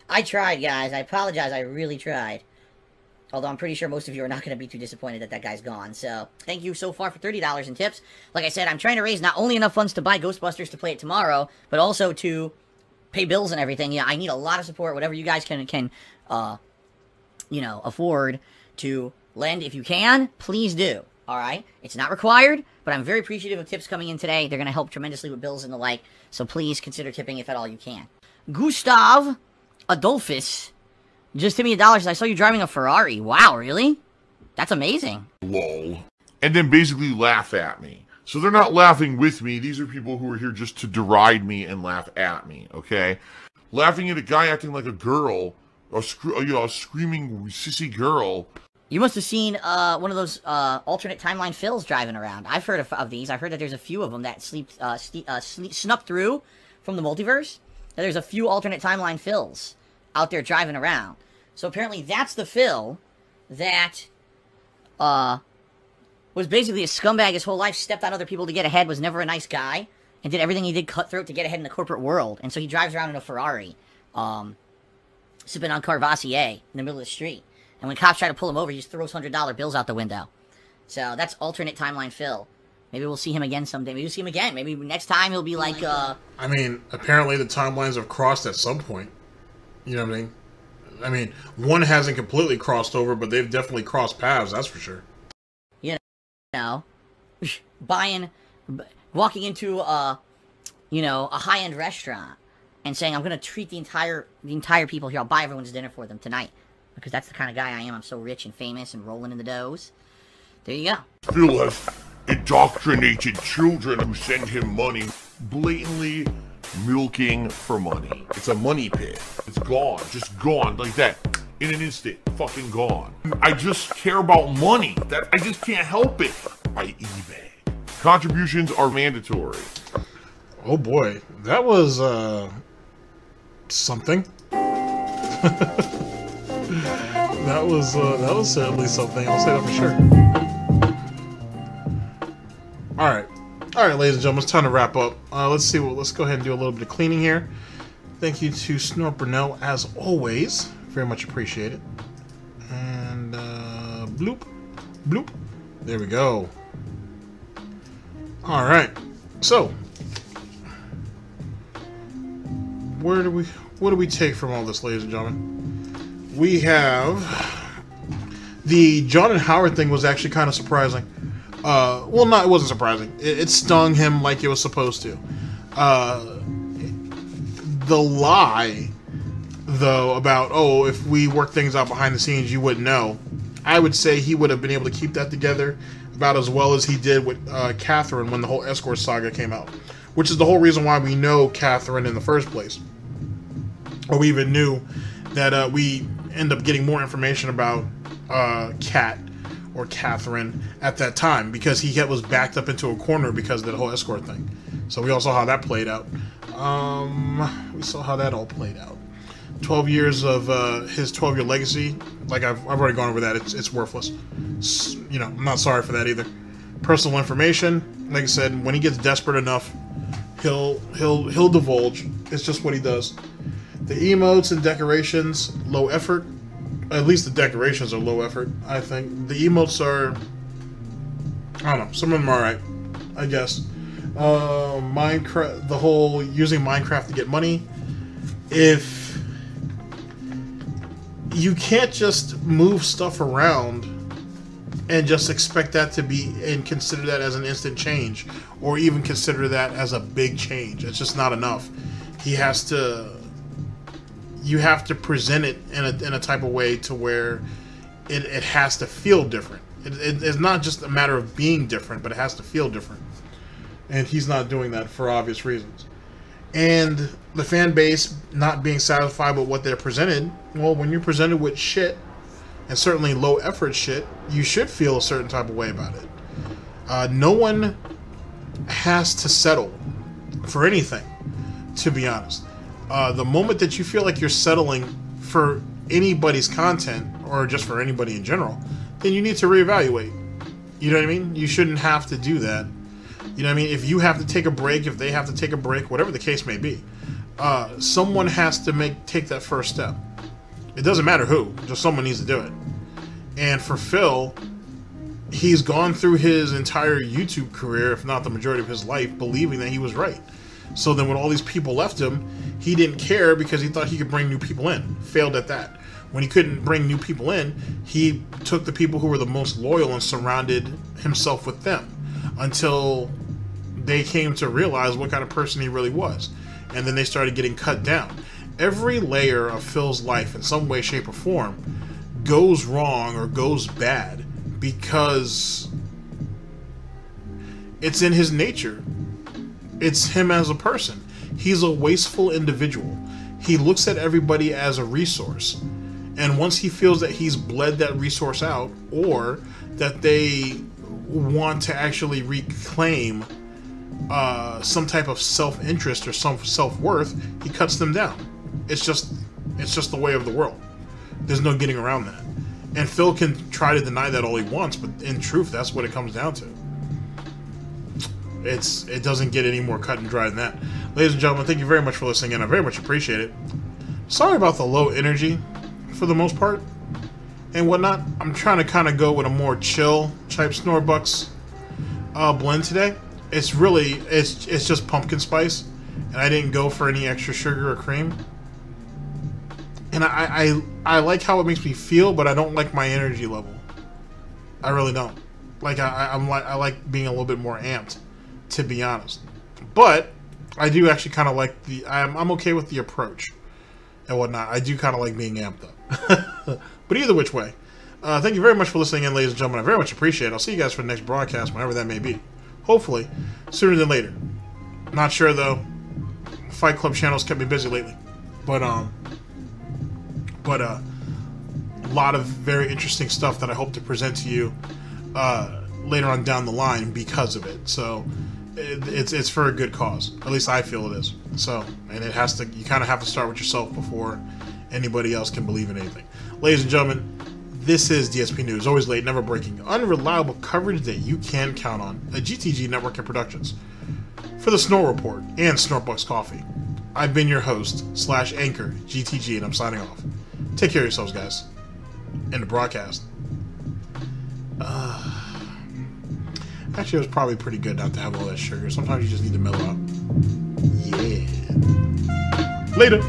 I tried, guys. I apologize. I really tried. Although I'm pretty sure most of you are not going to be too disappointed that that guy's gone. So, thank you so far for $30 in tips. Like I said, I'm trying to raise not only enough funds to buy Ghostbusters to play it tomorrow, but also to pay bills and everything. Yeah, I need a lot of support. Whatever you guys can you know, afford to lend if you can, please do. Alright? It's not required, but I'm very appreciative of tips coming in today. They're going to help tremendously with bills and the like. So please consider tipping if at all you can. Gustav Adolphus just hit me $1 and I saw you driving a Ferrari. Wow, really? That's amazing. Lol. And then basically laugh at me. So they're not laughing with me. These are people who are here just to deride me and laugh at me, okay? Laughing at a guy acting like a girl, a screaming sissy girl. You must have seen one of those alternate timeline fills driving around. I've heard of these. I've heard that there's a few of them that snuck through from the multiverse. That there's a few alternate timeline fills out there driving around. So apparently that's the Phil that was basically a scumbag his whole life, stepped on other people to get ahead, was never a nice guy, and did everything he did cutthroat to get ahead in the corporate world. And so he drives around in a Ferrari, sipping on Carvassier in the middle of the street. And when cops try to pull him over, he just throws $100 bills out the window. So that's alternate timeline Phil. Maybe we'll see him again someday. Maybe we'll see him again. Maybe next time he'll be like, I mean, apparently the timelines have crossed at some point. You know what I mean? I mean, one hasn't completely crossed over, but they've definitely crossed paths, that's for sure. You know, walking into you know, a high-end restaurant and saying, I'm going to treat the entire people here. I'll buy everyone's dinner for them tonight. Because that's the kind of guy I am. I'm so rich and famous and rolling in the doughs. There you go. Phil has indoctrinated children who send him money, blatantly milking for money. It's a money pit. It's gone. Just gone like that. In an instant. Fucking gone. I just care about money. I just can't help it. I eBay. Contributions are mandatory. Oh boy. That was, something. That was certainly something. I'll say that for sure. All right, ladies and gentlemen, it's time to wrap up. Let's go ahead and do a little bit of cleaning here. Thank you to Snort Burnell as always. Very much appreciated. And bloop, bloop. There we go. All right. So, what do we take from all this, ladies and gentlemen? We have the John and Howard thing was actually kind of surprising. Well, no, it wasn't surprising. It stung him like it was supposed to. The lie, though, about, oh, if we work things out behind the scenes, you wouldn't know. I would say he would have been able to keep that together about as well as he did with Catherine when the whole escort saga came out. Which is the whole reason why we know Catherine in the first place. Or we even knew that we end up getting more information about Kat or Catherine at that time because he was backed up into a corner because of the whole escort thing. So we all saw how that played out. We saw how that all played out. 12 years of his 12-year legacy, like I've already gone over that. It's worthless. You know, I'm not sorry for that either. Personal information, like I said, when he gets desperate enough, he'll divulge. It's just what he does. The emotes and decorations, low effort. At least the decorations are low effort, I think. The emotes are, I don't know, some of them are alright, I guess. Minecraft, the whole using Minecraft to get money. If you can't just move stuff around and just expect that to be, and consider that as an instant change, or even consider that as a big change. It's just not enough. You have to present it in a type of way to where it has to feel different. It's not just a matter of being different, but it has to feel different. And he's not doing that for obvious reasons. And the fan base not being satisfied with what they're presented, well, when you're presented with shit, and certainly low effort shit, you should feel a certain type of way about it. No one has to settle for anything, to be honest. The moment that you feel like you're settling for anybody's content, or just for anybody in general, then you need to reevaluate. You know what I mean? You shouldn't have to do that. You know what I mean? If you have to take a break, if they have to take a break, whatever the case may be, someone has to take that first step. It doesn't matter who, just someone needs to do it. And for Phil, he's gone through his entire YouTube career, if not the majority of his life, believing that he was right. So then when all these people left him, he didn't care because he thought he could bring new people in. Failed at that. When he couldn't bring new people in, he took the people who were the most loyal and surrounded himself with them until they came to realize what kind of person he really was. And then they started getting cut down. Every layer of Phil's life in some way, shape, or form goes wrong or goes bad because it's in his nature. It's him as a person. He's a wasteful individual. He looks at everybody as a resource. And once he feels that he's bled that resource out, or that they want to actually reclaim some type of self-interest or some self-worth, he cuts them down. It's just the way of the world. There's no getting around that. And Phil can try to deny that all he wants, but in truth, that's what it comes down to. It doesn't get any more cut and dry than that. Ladies and gentlemen, thank you very much for listening in. I very much appreciate it. Sorry about the low energy for the most part and whatnot. I'm trying to kind of go with a more chill type SnortBucks blend today. It's just pumpkin spice, and I didn't go for any extra sugar or cream. And I like how it makes me feel, but I don't like my energy level. I really don't. Like I like being a little bit more amped, to be honest. But I do actually kind of like I'm okay with the approach and whatnot. I do kind of like being amped up. But either which way, thank you very much for listening in, ladies and gentlemen. I very much appreciate it. I'll see you guys for the next broadcast, whenever that may be. Hopefully, sooner than later. Not sure though. Fight Club channels kept me busy lately, but a lot of very interesting stuff that I hope to present to you later on down the line because of it. So it's for a good cause. At least I feel it is. So, and it has to. You kind of have to start with yourself before anybody else can believe in anything. Ladies and gentlemen, this is DSP News. Always late, never breaking, unreliable coverage that you can count on. A GTG Network of Productions. For the Snort Report and SnortBucks Coffee, I've been your host / anchor, GTG, and I'm signing off. Take care of yourselves, guys. End the broadcast. Actually, it was probably pretty good not to have all that sugar. Sometimes you just need to mellow out. Yeah. Later.